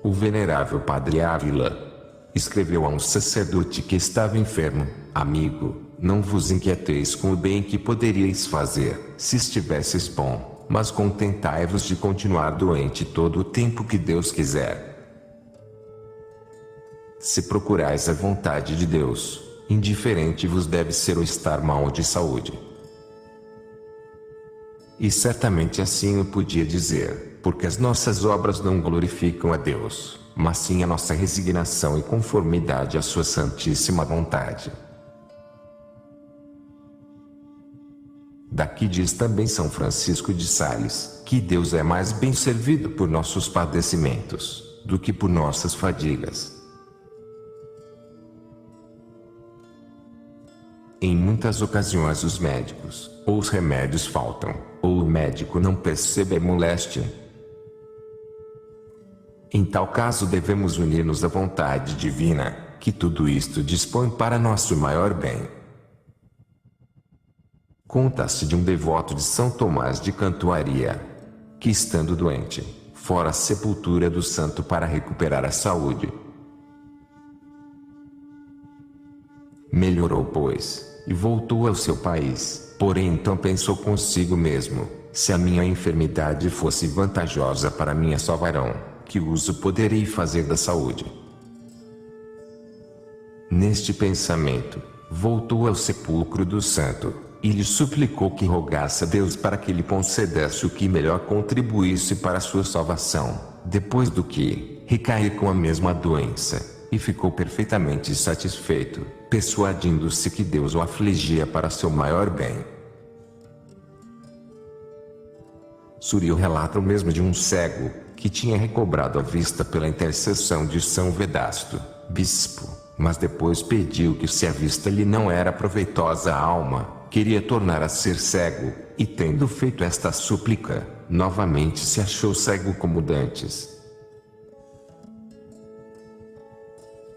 B: O venerável Padre Ávila escreveu a um sacerdote que estava enfermo: amigo, não vos inquieteis com o bem que poderíeis fazer, se estivesseis bom, mas contentai-vos de continuar doente todo o tempo que Deus quiser. Se procurais a vontade de Deus, indiferente vos deve ser o estar mal de saúde. E certamente assim eu podia dizer, porque as nossas obras não glorificam a Deus, mas sim a nossa resignação e conformidade à sua santíssima vontade. Daqui diz também São Francisco de Sales, que Deus é mais bem servido por nossos padecimentos do que por nossas fadigas. Em muitas ocasiões os médicos, ou os remédios faltam, ou o médico não percebe a moléstia. Em tal caso devemos unir-nos à vontade divina, que tudo isto dispõe para nosso maior bem. Conta-se de um devoto de São Tomás de Cantuaria, que estando doente, fora à sepultura do santo para recuperar a saúde. Melhorou, pois, e voltou ao seu país, porém então pensou consigo mesmo: se a minha enfermidade fosse vantajosa para minha salvação, que uso poderei fazer da saúde? Neste pensamento, voltou ao sepulcro do santo, e lhe suplicou que rogasse a Deus para que lhe concedesse o que melhor contribuísse para a sua salvação, depois do que, recaiu com a mesma doença, e ficou perfeitamente satisfeito, persuadindo-se que Deus o afligia para seu maior bem. Surio relata o mesmo de um cego, que tinha recobrado a vista pela intercessão de São Vedasto, bispo, mas depois pediu que, se a vista lhe não era proveitosa à alma, queria tornar a ser cego, e tendo feito esta súplica, novamente se achou cego como dantes.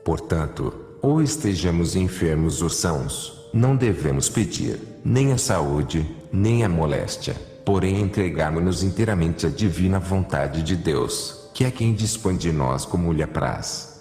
B: Portanto, ou estejamos enfermos ou sãos, não devemos pedir nem a saúde, nem a moléstia, porém entregarmos-nos inteiramente à divina vontade de Deus, que é quem dispõe de nós como lhe apraz.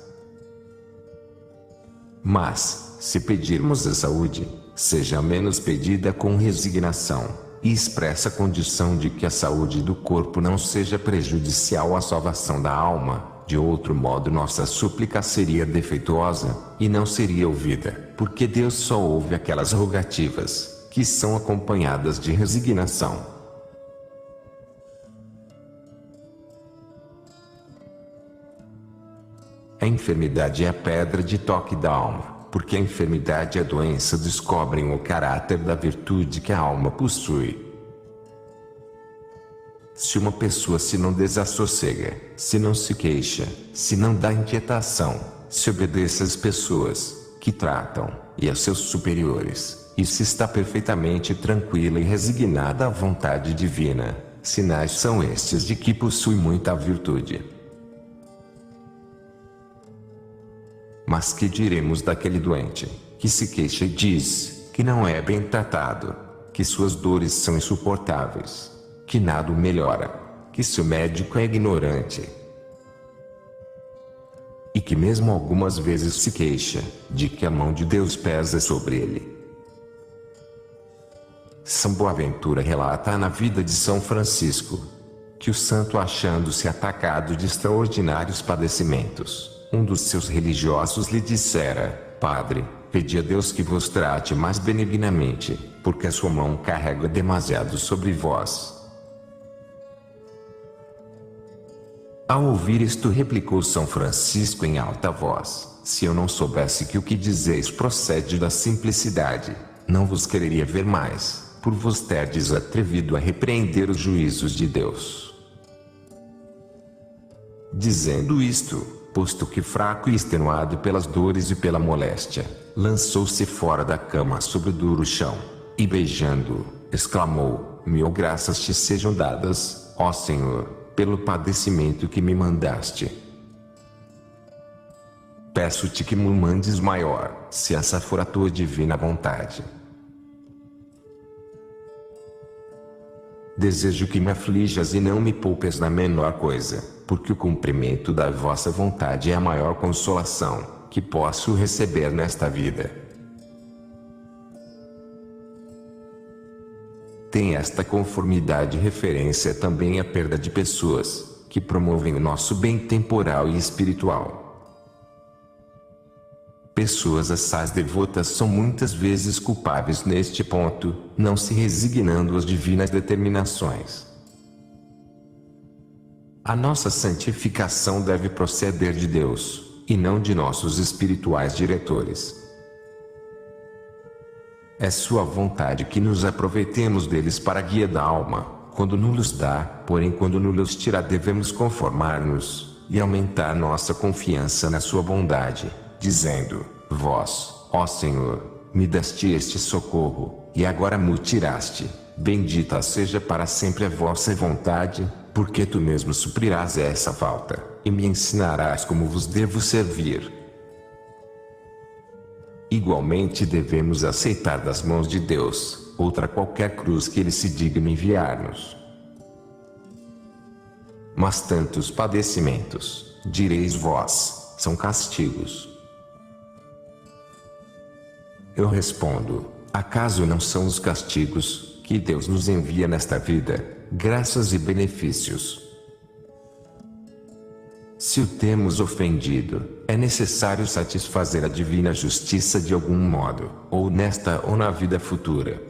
B: Mas, se pedirmos a saúde, seja ao menos pedida com resignação, e expressa condição de que a saúde do corpo não seja prejudicial à salvação da alma. De outro modo nossa súplica seria defeituosa, e não seria ouvida, porque Deus só ouve aquelas rogativas que são acompanhadas de resignação. A enfermidade é a pedra de toque da alma, porque a enfermidade e a doença descobrem o caráter da virtude que a alma possui. Se uma pessoa se não desassossega, se não se queixa, se não dá inquietação, se obedece às pessoas que tratam, e a seus superiores, e se está perfeitamente tranquila e resignada à vontade divina, sinais são estes de que possui muita virtude. Mas que diremos daquele doente, que se queixa e diz que não é bem tratado, que suas dores são insuportáveis, que nada o melhora, que seu médico é ignorante, e que mesmo algumas vezes se queixa de que a mão de Deus pesa sobre ele? São Boaventura relata na vida de São Francisco que o santo, achando-se atacado de extraordinários padecimentos, um dos seus religiosos lhe dissera: Padre, pedi a Deus que vos trate mais benignamente, porque a sua mão carrega demasiado sobre vós. Ao ouvir isto, replicou São Francisco em alta voz: se eu não soubesse que o que dizeis procede da simplicidade, não vos quereria ver mais, por vos terdes atrevido a repreender os juízos de Deus. Dizendo isto, posto que fraco e extenuado pelas dores e pela moléstia, lançou-se fora da cama sobre o duro chão, e beijando-o, exclamou: Mil graças te sejam dadas, ó Senhor, pelo padecimento que me mandaste. Peço-te que me mandes maior, se essa for a tua divina vontade. Desejo que me aflijas e não me poupes na menor coisa, porque o cumprimento da vossa vontade é a maior consolação que posso receber nesta vida. Tem esta conformidade referência também à perda de pessoas que promovem o nosso bem temporal e espiritual. Pessoas assaz devotas são muitas vezes culpáveis neste ponto, não se resignando às divinas determinações. A nossa santificação deve proceder de Deus, e não de nossos espirituais diretores. É sua vontade que nos aproveitemos deles para a guia da alma, quando nos dá, porém quando nos tira devemos conformar-nos, e aumentar nossa confiança na sua bondade, dizendo: Vós, ó Senhor, me deste este socorro, e agora me tiraste, bendita seja para sempre a vossa vontade, porque tu mesmo suprirás essa falta, e me ensinarás como vos devo servir. Igualmente devemos aceitar das mãos de Deus outra qualquer cruz que Ele se digne enviar-nos. Mas tantos padecimentos, direis vós, são castigos. Eu respondo: acaso não são os castigos que Deus nos envia nesta vida, graças e benefícios? Se o temos ofendido, é necessário satisfazer a divina justiça de algum modo, ou nesta ou na vida futura.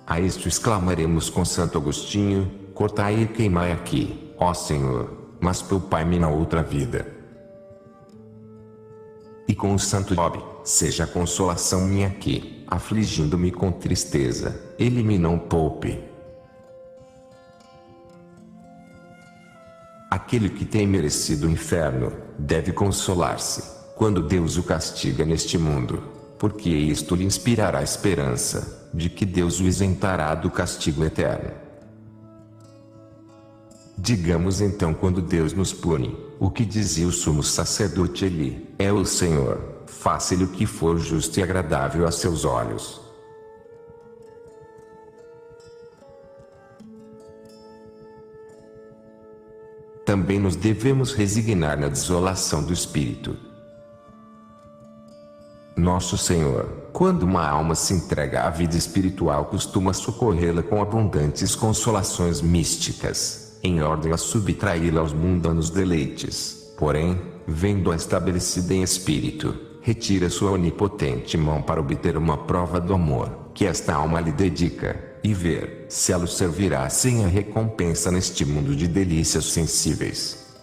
B: A isto exclamaremos com Santo Agostinho: cortai e queimai aqui, ó Senhor, mas poupai-me na outra vida. E com o Santo Job: seja a consolação minha aqui, afligindo-me com tristeza, ele me não poupe. Aquele que tem merecido o inferno, deve consolar-se, quando Deus o castiga neste mundo, porque isto lhe inspirará a esperança, de que Deus o isentará do castigo eterno. Digamos então quando Deus nos pune, o que dizia o sumo sacerdote Eli: é o Senhor, faça-lhe o que for justo e agradável a seus olhos. Também nos devemos resignar na desolação do espírito. Nosso Senhor, quando uma alma se entrega à vida espiritual, costuma socorrê-la com abundantes consolações místicas, em ordem a subtraí-la aos mundanos deleites. Porém, vendo-a estabelecida em espírito, retira sua onipotente mão para obter uma prova do amor que esta alma lhe dedica, e ver se ela o servirá sem a recompensa neste mundo de delícias sensíveis.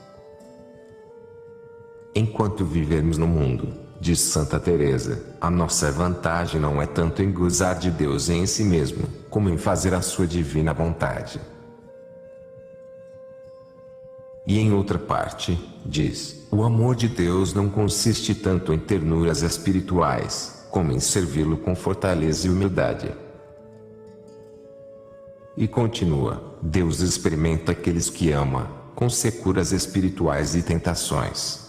B: Enquanto vivermos no mundo, diz Santa Teresa, a nossa vantagem não é tanto em gozar de Deus em si mesmo, como em fazer a sua divina vontade. E em outra parte, diz, o amor de Deus não consiste tanto em ternuras espirituais, como em servi-lo com fortaleza e humildade. E continua, Deus experimenta aqueles que ama, com securas espirituais e tentações.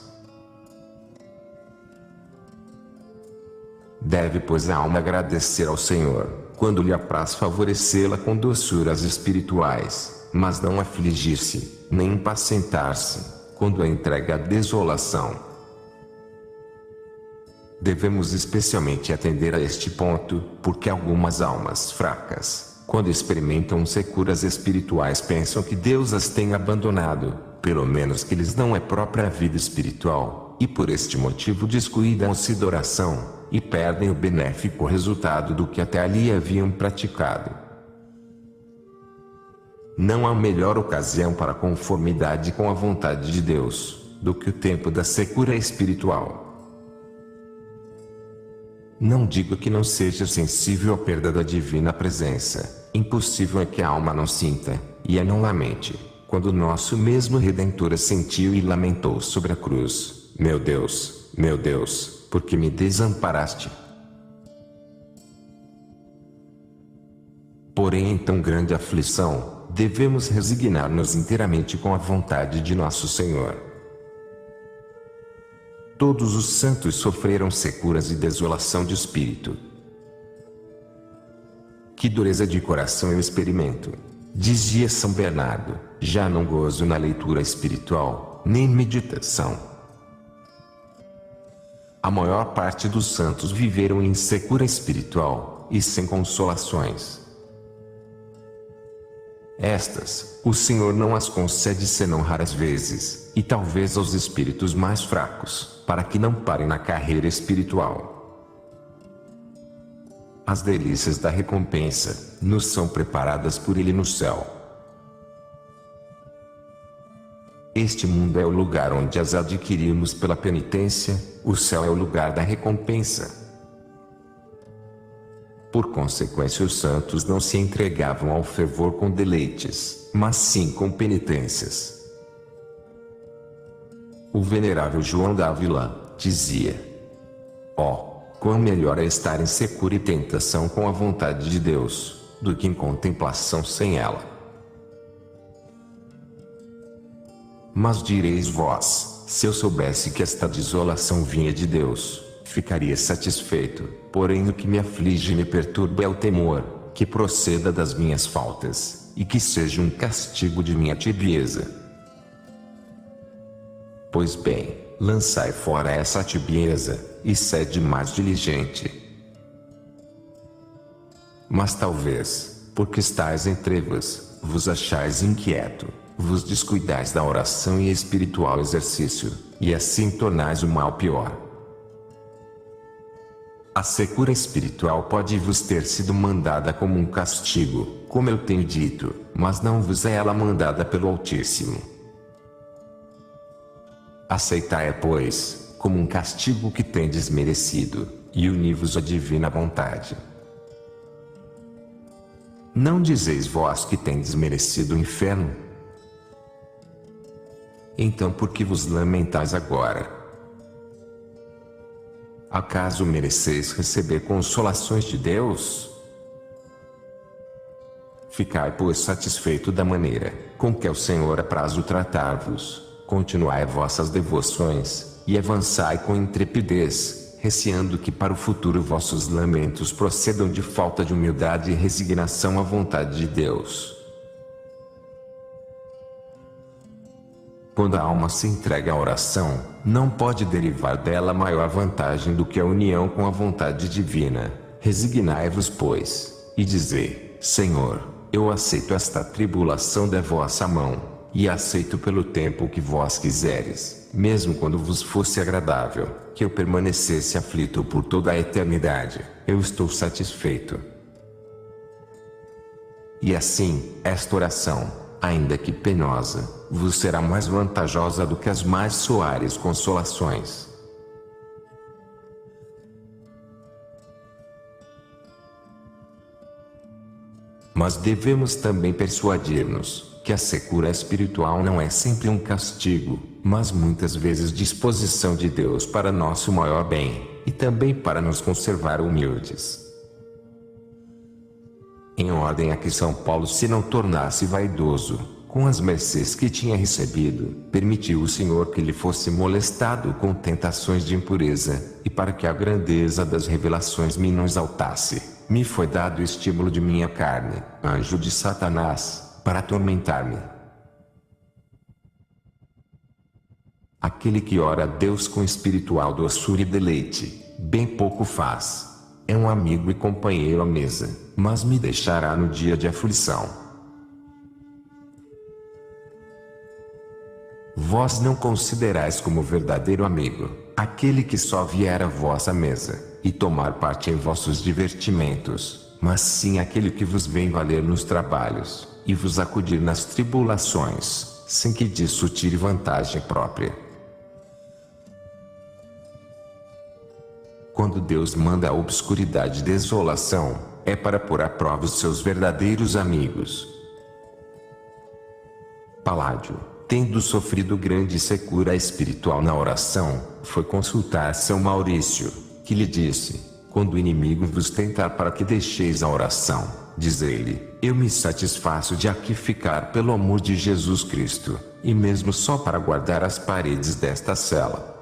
B: Deve, pois, a alma agradecer ao Senhor, quando lhe apraz favorecê-la com doçuras espirituais, mas não afligir-se, nem impacientar-se, quando a entrega à desolação. Devemos especialmente atender a este ponto, porque algumas almas fracas, quando experimentam securas espirituais, pensam que Deus as tem abandonado, pelo menos que lhes não é própria a vida espiritual, e por este motivo descuidam-se da oração, e perdem o benéfico resultado do que até ali haviam praticado. Não há melhor ocasião para a conformidade com a vontade de Deus, do que o tempo da secura espiritual. Não digo que não seja sensível à perda da divina presença, impossível é que a alma não sinta, e a não lamente, quando nosso mesmo Redentor sentiu e lamentou sobre a cruz: meu Deus, porque me desamparaste? Porém, em tão grande aflição, devemos resignar-nos inteiramente com a vontade de nosso Senhor. Todos os santos sofreram securas e desolação de espírito. Que dureza de coração eu experimento, dizia São Bernardo, já não gozo na leitura espiritual, nem meditação. A maior parte dos santos viveram em secura espiritual, e sem consolações. Estas, o Senhor não as concede senão raras vezes, e talvez aos espíritos mais fracos, para que não parem na carreira espiritual. As delícias da recompensa, nos são preparadas por Ele no céu. Este mundo é o lugar onde as adquirimos pela penitência, o céu é o lugar da recompensa. Por consequência, os santos não se entregavam ao fervor com deleites, mas sim com penitências. O venerável João d'Ávila dizia: ó, quão melhor é estar em secura e tentação com a vontade de Deus, do que em contemplação sem ela. Mas direis vós, se eu soubesse que esta desolação vinha de Deus, ficaria satisfeito, porém o que me aflige e me perturba é o temor, que proceda das minhas faltas, e que seja um castigo de minha tibieza. Pois bem, lançai fora essa tibieza, e sede mais diligente. Mas talvez, porque estáis em trevas, vos achais inquieto, vos descuidais da oração e espiritual exercício, e assim tornais o mal pior. A secura espiritual pode vos ter sido mandada como um castigo, como eu tenho dito, mas não vos é ela mandada pelo Altíssimo. Aceitai-a, pois, como um castigo que tendes merecido, e uni-vos à divina vontade. Não dizeis vós que tendes merecido o inferno? Então por que vos lamentais agora? Acaso mereceis receber consolações de Deus? Ficai, pois, satisfeito da maneira com que o Senhor aprazo tratar-vos, continuai vossas devoções, e avançai com intrepidez, receando que para o futuro vossos lamentos procedam de falta de humildade e resignação à vontade de Deus. Quando a alma se entrega à oração, não pode derivar dela maior vantagem do que a união com a vontade divina. Resignai-vos, pois, e dizei: Senhor, eu aceito esta tribulação da vossa mão, e aceito pelo tempo que vós quiseres, mesmo quando vos fosse agradável, que eu permanecesse aflito por toda a eternidade, eu estou satisfeito. E assim, esta oração, ainda que penosa, vos será mais vantajosa do que as mais soares consolações. Mas devemos também persuadir-nos que a secura espiritual não é sempre um castigo, mas muitas vezes disposição de Deus para nosso maior bem, e também para nos conservar humildes. Em ordem a que São Paulo se não tornasse vaidoso, com as mercês que tinha recebido, permitiu o Senhor que ele fosse molestado com tentações de impureza, e para que a grandeza das revelações me não exaltasse, me foi dado o estímulo de minha carne, anjo de Satanás, para atormentar-me. Aquele que ora a Deus com espiritual doçura e deleite, bem pouco faz. É um amigo e companheiro à mesa, mas me deixará no dia de aflição. Vós não considerais como verdadeiro amigo aquele que só vier à vossa mesa e tomar parte em vossos divertimentos, mas sim aquele que vos vem valer nos trabalhos e vos acudir nas tribulações, sem que disso tire vantagem própria. Quando Deus manda a obscuridade e desolação, é para pôr à prova os seus verdadeiros amigos. Paládio, tendo sofrido grande secura espiritual na oração, foi consultar São Maurício, que lhe disse: quando o inimigo vos tentar para que deixeis a oração, diz ele, eu me satisfaço de aqui ficar pelo amor de Jesus Cristo, e mesmo só para guardar as paredes desta cela.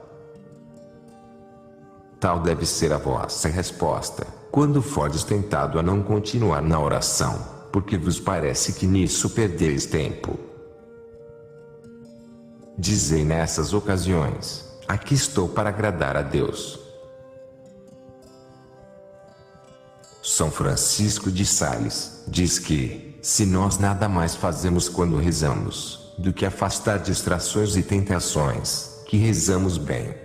B: Tal deve ser a vossa resposta, quando fordes tentado a não continuar na oração, porque vos parece que nisso perdeis tempo. Dizei nessas ocasiões: aqui estou para agradar a Deus. São Francisco de Sales diz que, se nós nada mais fazemos quando rezamos, do que afastar distrações e tentações, que rezamos bem.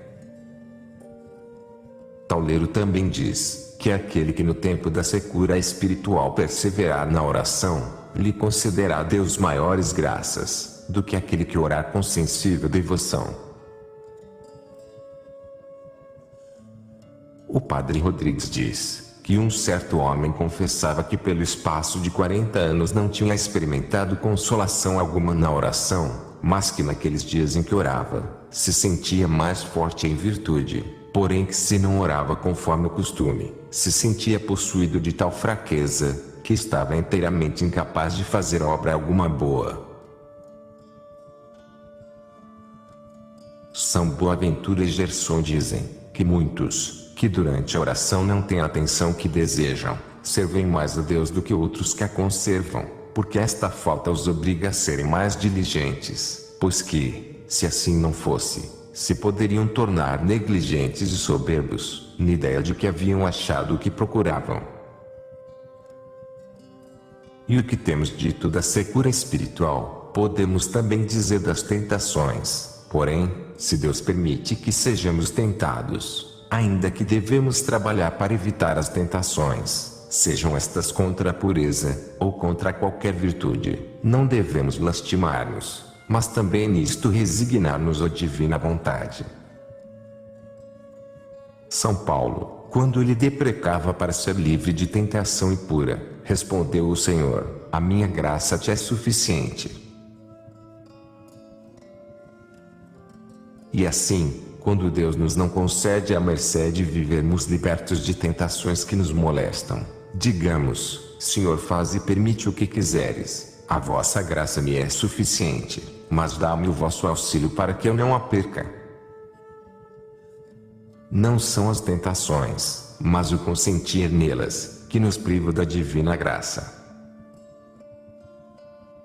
B: Tauleiro também diz que aquele que no tempo da secura espiritual perseverar na oração, lhe concederá a Deus maiores graças, do que aquele que orar com sensível devoção. O padre Rodrigues diz que um certo homem confessava que pelo espaço de 40 anos não tinha experimentado consolação alguma na oração, mas que naqueles dias em que orava, se sentia mais forte em virtude, porém que se não orava conforme o costume, se sentia possuído de tal fraqueza, que estava inteiramente incapaz de fazer obra alguma boa. São Boaventura e Gerson dizem que muitos, que durante a oração não têm a atenção que desejam, servem mais a Deus do que outros que a conservam, porque esta falta os obriga a serem mais diligentes, pois que, se assim não fosse, se poderiam tornar negligentes e soberbos, na ideia de que haviam achado o que procuravam. E o que temos dito da secura espiritual, podemos também dizer das tentações, porém, se Deus permite que sejamos tentados, ainda que devemos trabalhar para evitar as tentações, sejam estas contra a pureza, ou contra qualquer virtude, não devemos lastimar-nos, mas também nisto resignar-nos à divina vontade. São Paulo, quando lhe deprecava para ser livre de tentação e pura, respondeu o Senhor: a minha graça te é suficiente. E assim, quando Deus nos não concede a mercê de vivermos libertos de tentações que nos molestam, digamos: Senhor, faz e permite o que quiseres, a vossa graça me é suficiente, mas dá-me o vosso auxílio para que eu não a perca. Não são as tentações, mas o consentir nelas, que nos priva da divina graça.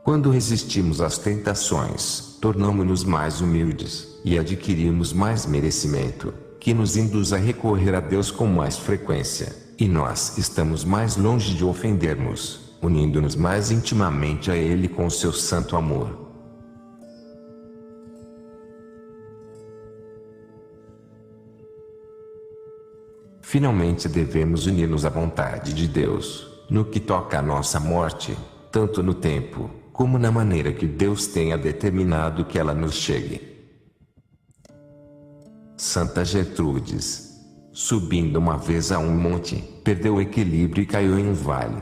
B: Quando resistimos às tentações, tornamo-nos mais humildes, e adquirimos mais merecimento, que nos induz a recorrer a Deus com mais frequência, e nós estamos mais longe de ofendermos, unindo-nos mais intimamente a Ele com o seu santo amor. Finalmente devemos unir-nos à vontade de Deus, no que toca à nossa morte, tanto no tempo, como na maneira que Deus tenha determinado que ela nos chegue. Santa Gertrudes, subindo uma vez a um monte, perdeu o equilíbrio e caiu em um vale.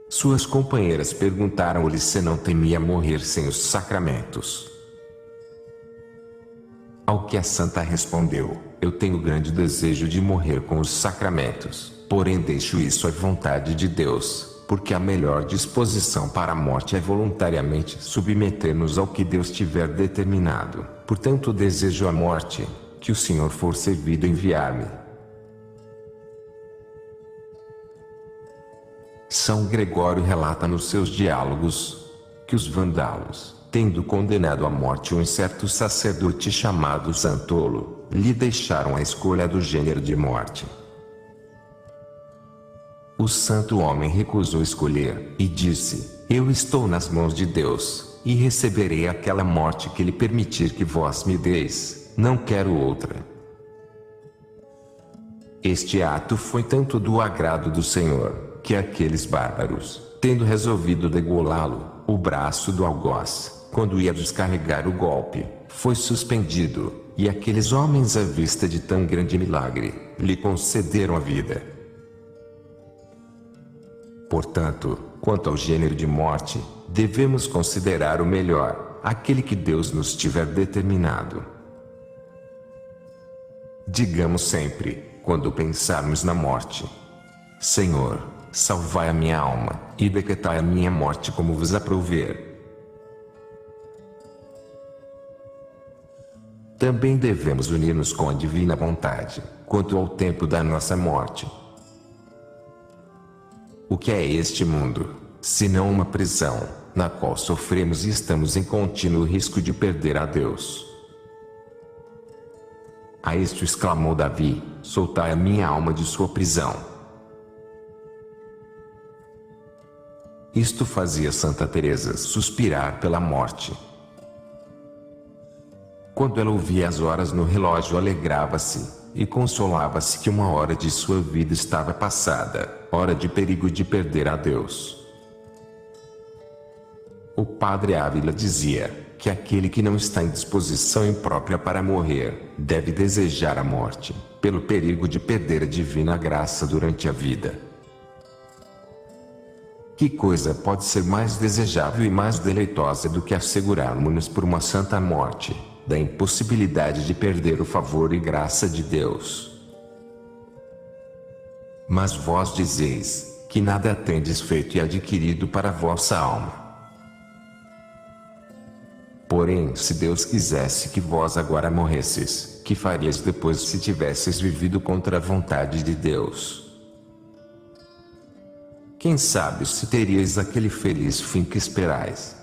B: Suas companheiras perguntaram-lhe se não temia morrer sem os sacramentos. Ao que a santa respondeu: eu tenho grande desejo de morrer com os sacramentos, porém deixo isso à vontade de Deus, porque a melhor disposição para a morte é voluntariamente submeter-nos ao que Deus tiver determinado. Portanto, desejo a morte, que o Senhor for servido enviar-me. São Gregório relata nos seus diálogos que os vândalos, tendo condenado à morte um certo sacerdote chamado Santolo, lhe deixaram a escolha do gênero de morte. O santo homem recusou escolher, e disse: eu estou nas mãos de Deus, e receberei aquela morte que lhe permitir que vós me deis, não quero outra. Este ato foi tanto do agrado do Senhor, que aqueles bárbaros, tendo resolvido degolá-lo, o braço do algoz, quando ia descarregar o golpe, foi suspendido, e aqueles homens, à vista de tão grande milagre, lhe concederam a vida. Portanto, quanto ao gênero de morte, devemos considerar o melhor, aquele que Deus nos tiver determinado. Digamos sempre, quando pensarmos na morte: Senhor, salvai a minha alma, e decretai a minha morte como vos aprouver. Também devemos unir-nos com a divina vontade, quanto ao tempo da nossa morte. O que é este mundo, senão uma prisão, na qual sofremos e estamos em contínuo risco de perder a Deus? A isto exclamou Davi: soltai a minha alma de sua prisão. Isto fazia Santa Teresa suspirar pela morte. Quando ela ouvia as horas no relógio, alegrava-se e consolava-se que uma hora de sua vida estava passada, hora de perigo de perder a Deus. O padre Ávila dizia que aquele que não está em disposição imprópria para morrer, deve desejar a morte, pelo perigo de perder a divina graça durante a vida. Que coisa pode ser mais desejável e mais deleitosa do que assegurarmos-nos por uma santa morte, da impossibilidade de perder o favor e graça de Deus? Mas vós dizeis que nada tendes feito e adquirido para a vossa alma. Porém, se Deus quisesse que vós agora morresses, que farias depois se tivesses vivido contra a vontade de Deus? Quem sabe se terias aquele feliz fim que esperais?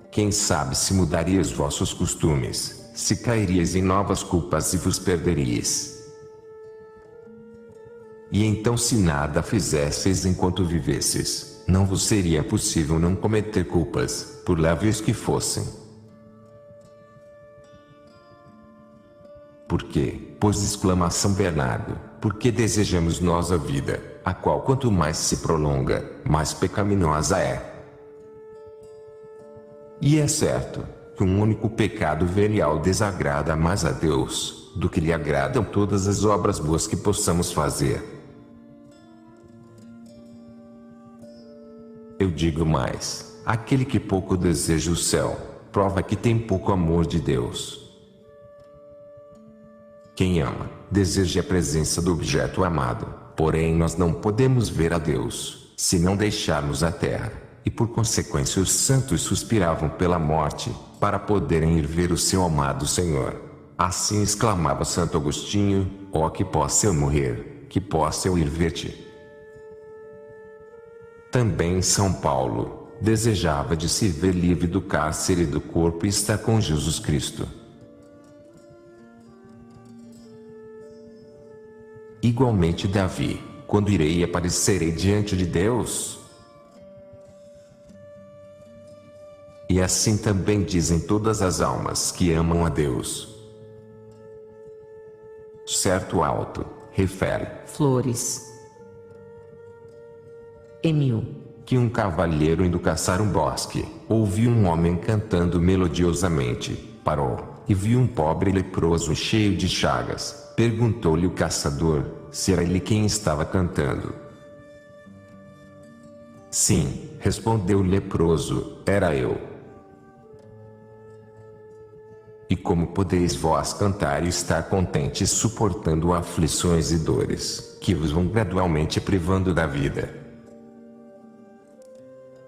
B: Quem sabe se mudarias vossos costumes, se cairias em novas culpas e vos perderíeis? E então, se nada fizesseis enquanto vivesses, não vos seria possível não cometer culpas, por leves que fossem. Por quê? Pois exclamação Bernardo, porque desejamos nós a vida, a qual quanto mais se prolonga, mais pecaminosa é. E é certo que um único pecado venial desagrada mais a Deus do que lhe agradam todas as obras boas que possamos fazer. Eu digo mais: aquele que pouco deseja o céu, prova que tem pouco amor de Deus. Quem ama, deseja a presença do objeto amado, porém nós não podemos ver a Deus, se não deixarmos a terra. E por consequência os santos suspiravam pela morte, para poderem ir ver o seu amado Senhor. Assim exclamava Santo Agostinho: ó, que possa eu morrer, que possa eu ir ver-te. Também São Paulo desejava de se ver livre do cárcere do corpo e estar com Jesus Cristo. Igualmente Davi: quando irei e aparecerei diante de Deus? E assim também dizem todas as almas que amam a Deus. Certo alto, refere
A: Flores. Emil.
B: Que um cavalheiro indo caçar um bosque, ouviu um homem cantando melodiosamente, parou, e viu um pobre leproso cheio de chagas. Perguntou-lhe o caçador, se era ele quem estava cantando. Sim, respondeu o leproso, era eu. E como podeis vós cantar e estar contentes suportando aflições e dores, que vos vão gradualmente privando da vida?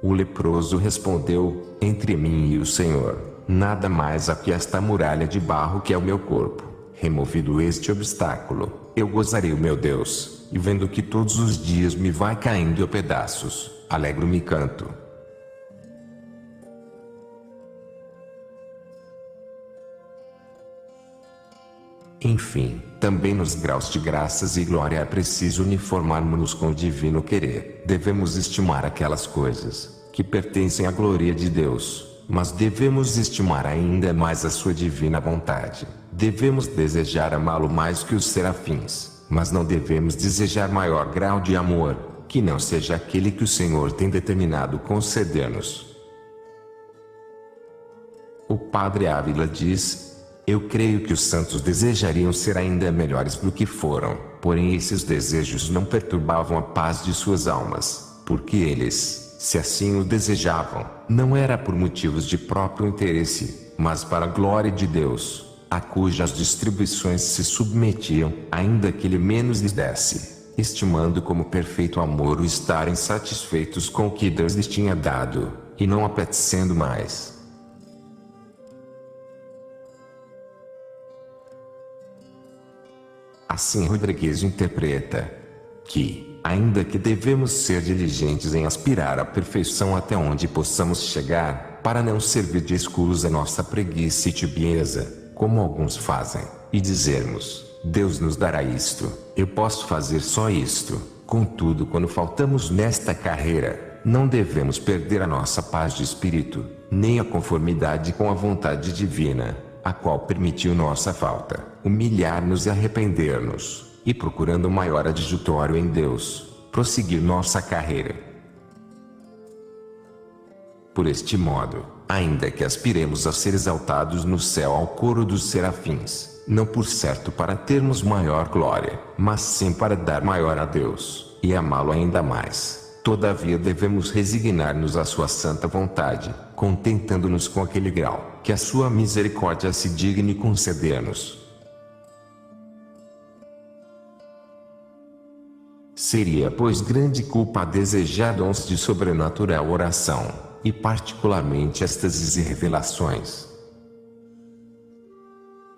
B: O leproso respondeu: entre mim e o Senhor, nada mais há que esta muralha de barro que é o meu corpo. Removido este obstáculo, eu gozarei o meu Deus, e vendo que todos os dias me vai caindo a pedaços, alegro-me e canto. Enfim, também nos graus de graças e glória é preciso uniformarmos-nos com o divino querer. Devemos estimar aquelas coisas que pertencem à glória de Deus, mas devemos estimar ainda mais a sua divina vontade. Devemos desejar amá-lo mais que os serafins, mas não devemos desejar maior grau de amor, que não seja aquele que o Senhor tem determinado conceder-nos. O padre Ávila diz: eu creio que os santos desejariam ser ainda melhores do que foram, porém esses desejos não perturbavam a paz de suas almas, porque eles Se assim o desejavam, não era por motivos de próprio interesse, mas para a glória de Deus, a cujas distribuições se submetiam, ainda que ele menos lhes desse, estimando como perfeito amor o estarem satisfeitos com o que Deus lhes tinha dado, e não apetecendo mais. Assim Rodrigues interpreta que, ainda que devemos ser diligentes em aspirar à perfeição até onde possamos chegar, para não servir de escusa a nossa preguiça e tibieza, como alguns fazem, e dizermos, Deus nos dará isto, eu posso fazer só isto. Contudo, quando faltamos nesta carreira, não devemos perder a nossa paz de espírito, nem a conformidade com a vontade divina, a qual permitiu nossa falta, humilhar-nos e arrepender-nos, e procurando maior adjutório em Deus, prosseguir nossa carreira. Por este modo, ainda que aspiremos a ser exaltados no céu ao coro dos serafins, não por certo para termos maior glória, mas sim para dar maior a Deus, e amá-lo ainda mais, todavia devemos resignar-nos à sua santa vontade, contentando-nos com aquele grau, que a sua misericórdia se digne conceder-nos. Seria, pois, grande culpa desejar dons de sobrenatural oração, e particularmente êxtases e revelações.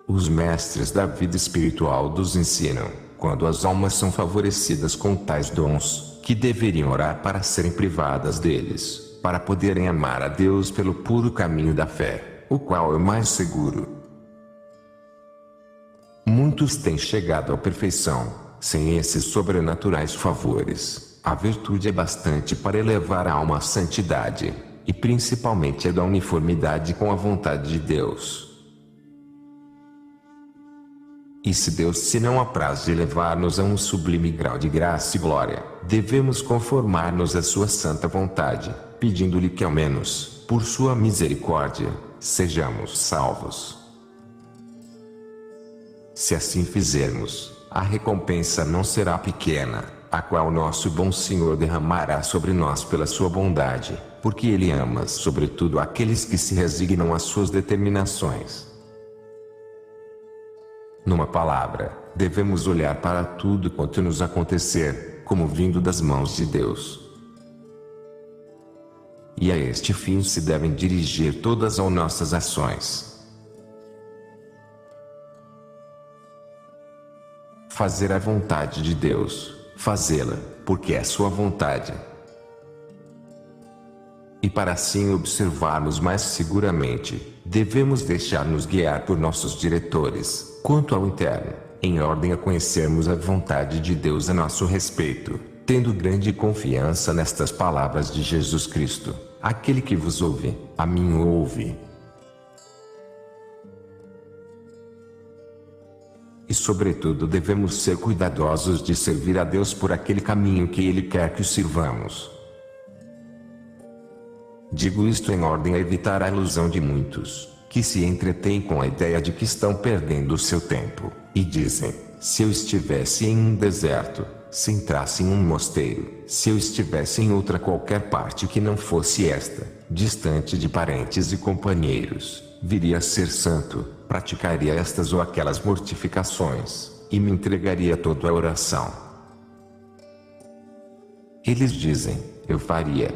B: Os mestres da vida espiritual nos ensinam, quando as almas são favorecidas com tais dons, que deveriam orar para serem privadas deles, para poderem amar a Deus pelo puro caminho da fé, o qual é o mais seguro. Muitos têm chegado à perfeição, sem esses sobrenaturais favores. A virtude é bastante para elevar a alma à santidade, e principalmente é da uniformidade com a vontade de Deus. E se Deus se não apraz de levar-nos a um sublime grau de graça e glória, devemos conformar-nos à sua santa vontade, pedindo-lhe que ao menos, por sua misericórdia, sejamos salvos. Se assim fizermos, a recompensa não será pequena, a qual nosso bom Senhor derramará sobre nós pela sua bondade, porque Ele ama sobretudo aqueles que se resignam às suas determinações. Numa palavra, devemos olhar para tudo quanto nos acontecer, como vindo das mãos de Deus. E a este fim se devem dirigir todas as nossas ações. Fazer a vontade de Deus, fazê-la, porque é sua vontade. E para assim observarmos mais seguramente, devemos deixar-nos guiar por nossos diretores, quanto ao interno, em ordem a conhecermos a vontade de Deus a nosso respeito, tendo grande confiança nestas palavras de Jesus Cristo: aquele que vos ouve, a mim ouve. E sobretudo devemos ser cuidadosos de servir a Deus por aquele caminho que Ele quer que o sirvamos. Digo isto em ordem a evitar a ilusão de muitos, que se entretêm com a ideia de que estão perdendo o seu tempo, e dizem: se eu estivesse em um deserto, se entrasse em um mosteiro, se eu estivesse em outra qualquer parte que não fosse esta, distante de parentes e companheiros, viria a ser santo, praticaria estas ou aquelas mortificações, e me entregaria todo à oração. Eles dizem: eu faria,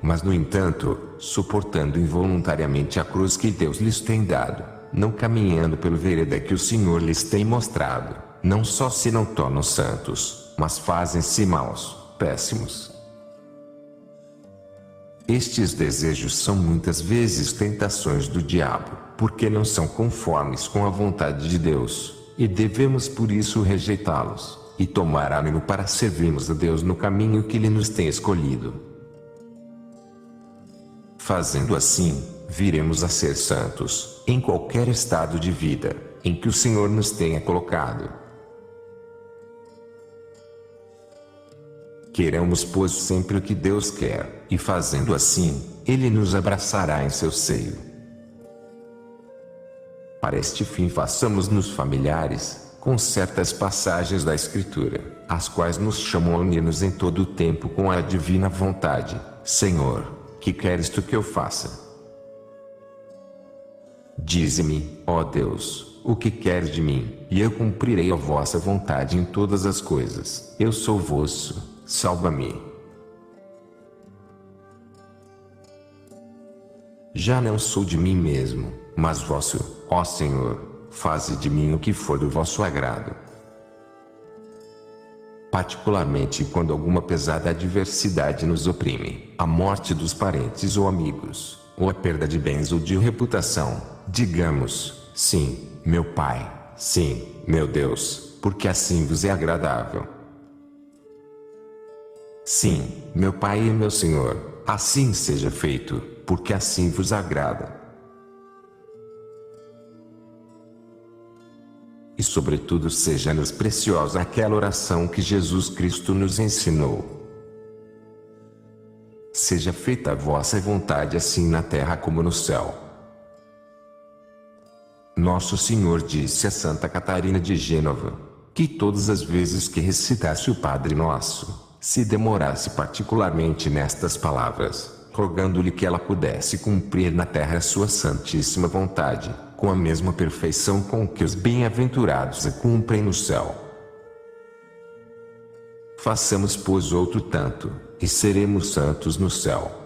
B: mas no entanto, suportando involuntariamente a cruz que Deus lhes tem dado, não caminhando pelo vereda que o Senhor lhes tem mostrado, não só se não tornam santos, mas fazem-se maus, péssimos. Estes desejos são muitas vezes tentações do diabo, porque não são conformes com a vontade de Deus, e devemos por isso rejeitá-los, e tomar ânimo para servirmos a Deus no caminho que Ele nos tem escolhido. Fazendo assim, viremos a ser santos, em qualquer estado de vida, em que o Senhor nos tenha colocado. Queremos, pois, sempre o que Deus quer, e fazendo assim, Ele nos abraçará em seu seio. Para este fim façamos-nos familiares, com certas passagens da Escritura, as quais nos chamam a unir-nos em todo o tempo com a divina vontade. Senhor, que queres tu que eu faça? Dize-me, ó Deus, o que queres de mim, e eu cumprirei a vossa vontade em todas as coisas. Eu sou vosso, salva-me. Já não sou de mim mesmo, mas vosso, ó Senhor, faze de mim o que for do vosso agrado. Particularmente quando alguma pesada adversidade nos oprime, a morte dos parentes ou amigos, ou a perda de bens ou de reputação, digamos, sim, meu Pai, sim, meu Deus, porque assim vos é agradável. Sim, meu Pai e meu Senhor, assim seja feito, porque assim vos agrada. E sobretudo seja-nos preciosa aquela oração que Jesus Cristo nos ensinou. Seja feita a vossa vontade assim na terra como no céu. Nosso Senhor disse a Santa Catarina de Gênova, que todas as vezes que recitasse o Padre Nosso, se demorasse particularmente nestas palavras, rogando-lhe que ela pudesse cumprir na terra a sua santíssima vontade, com a mesma perfeição com que os bem-aventurados a cumprem no céu. Façamos, pois, outro tanto, e seremos santos no céu.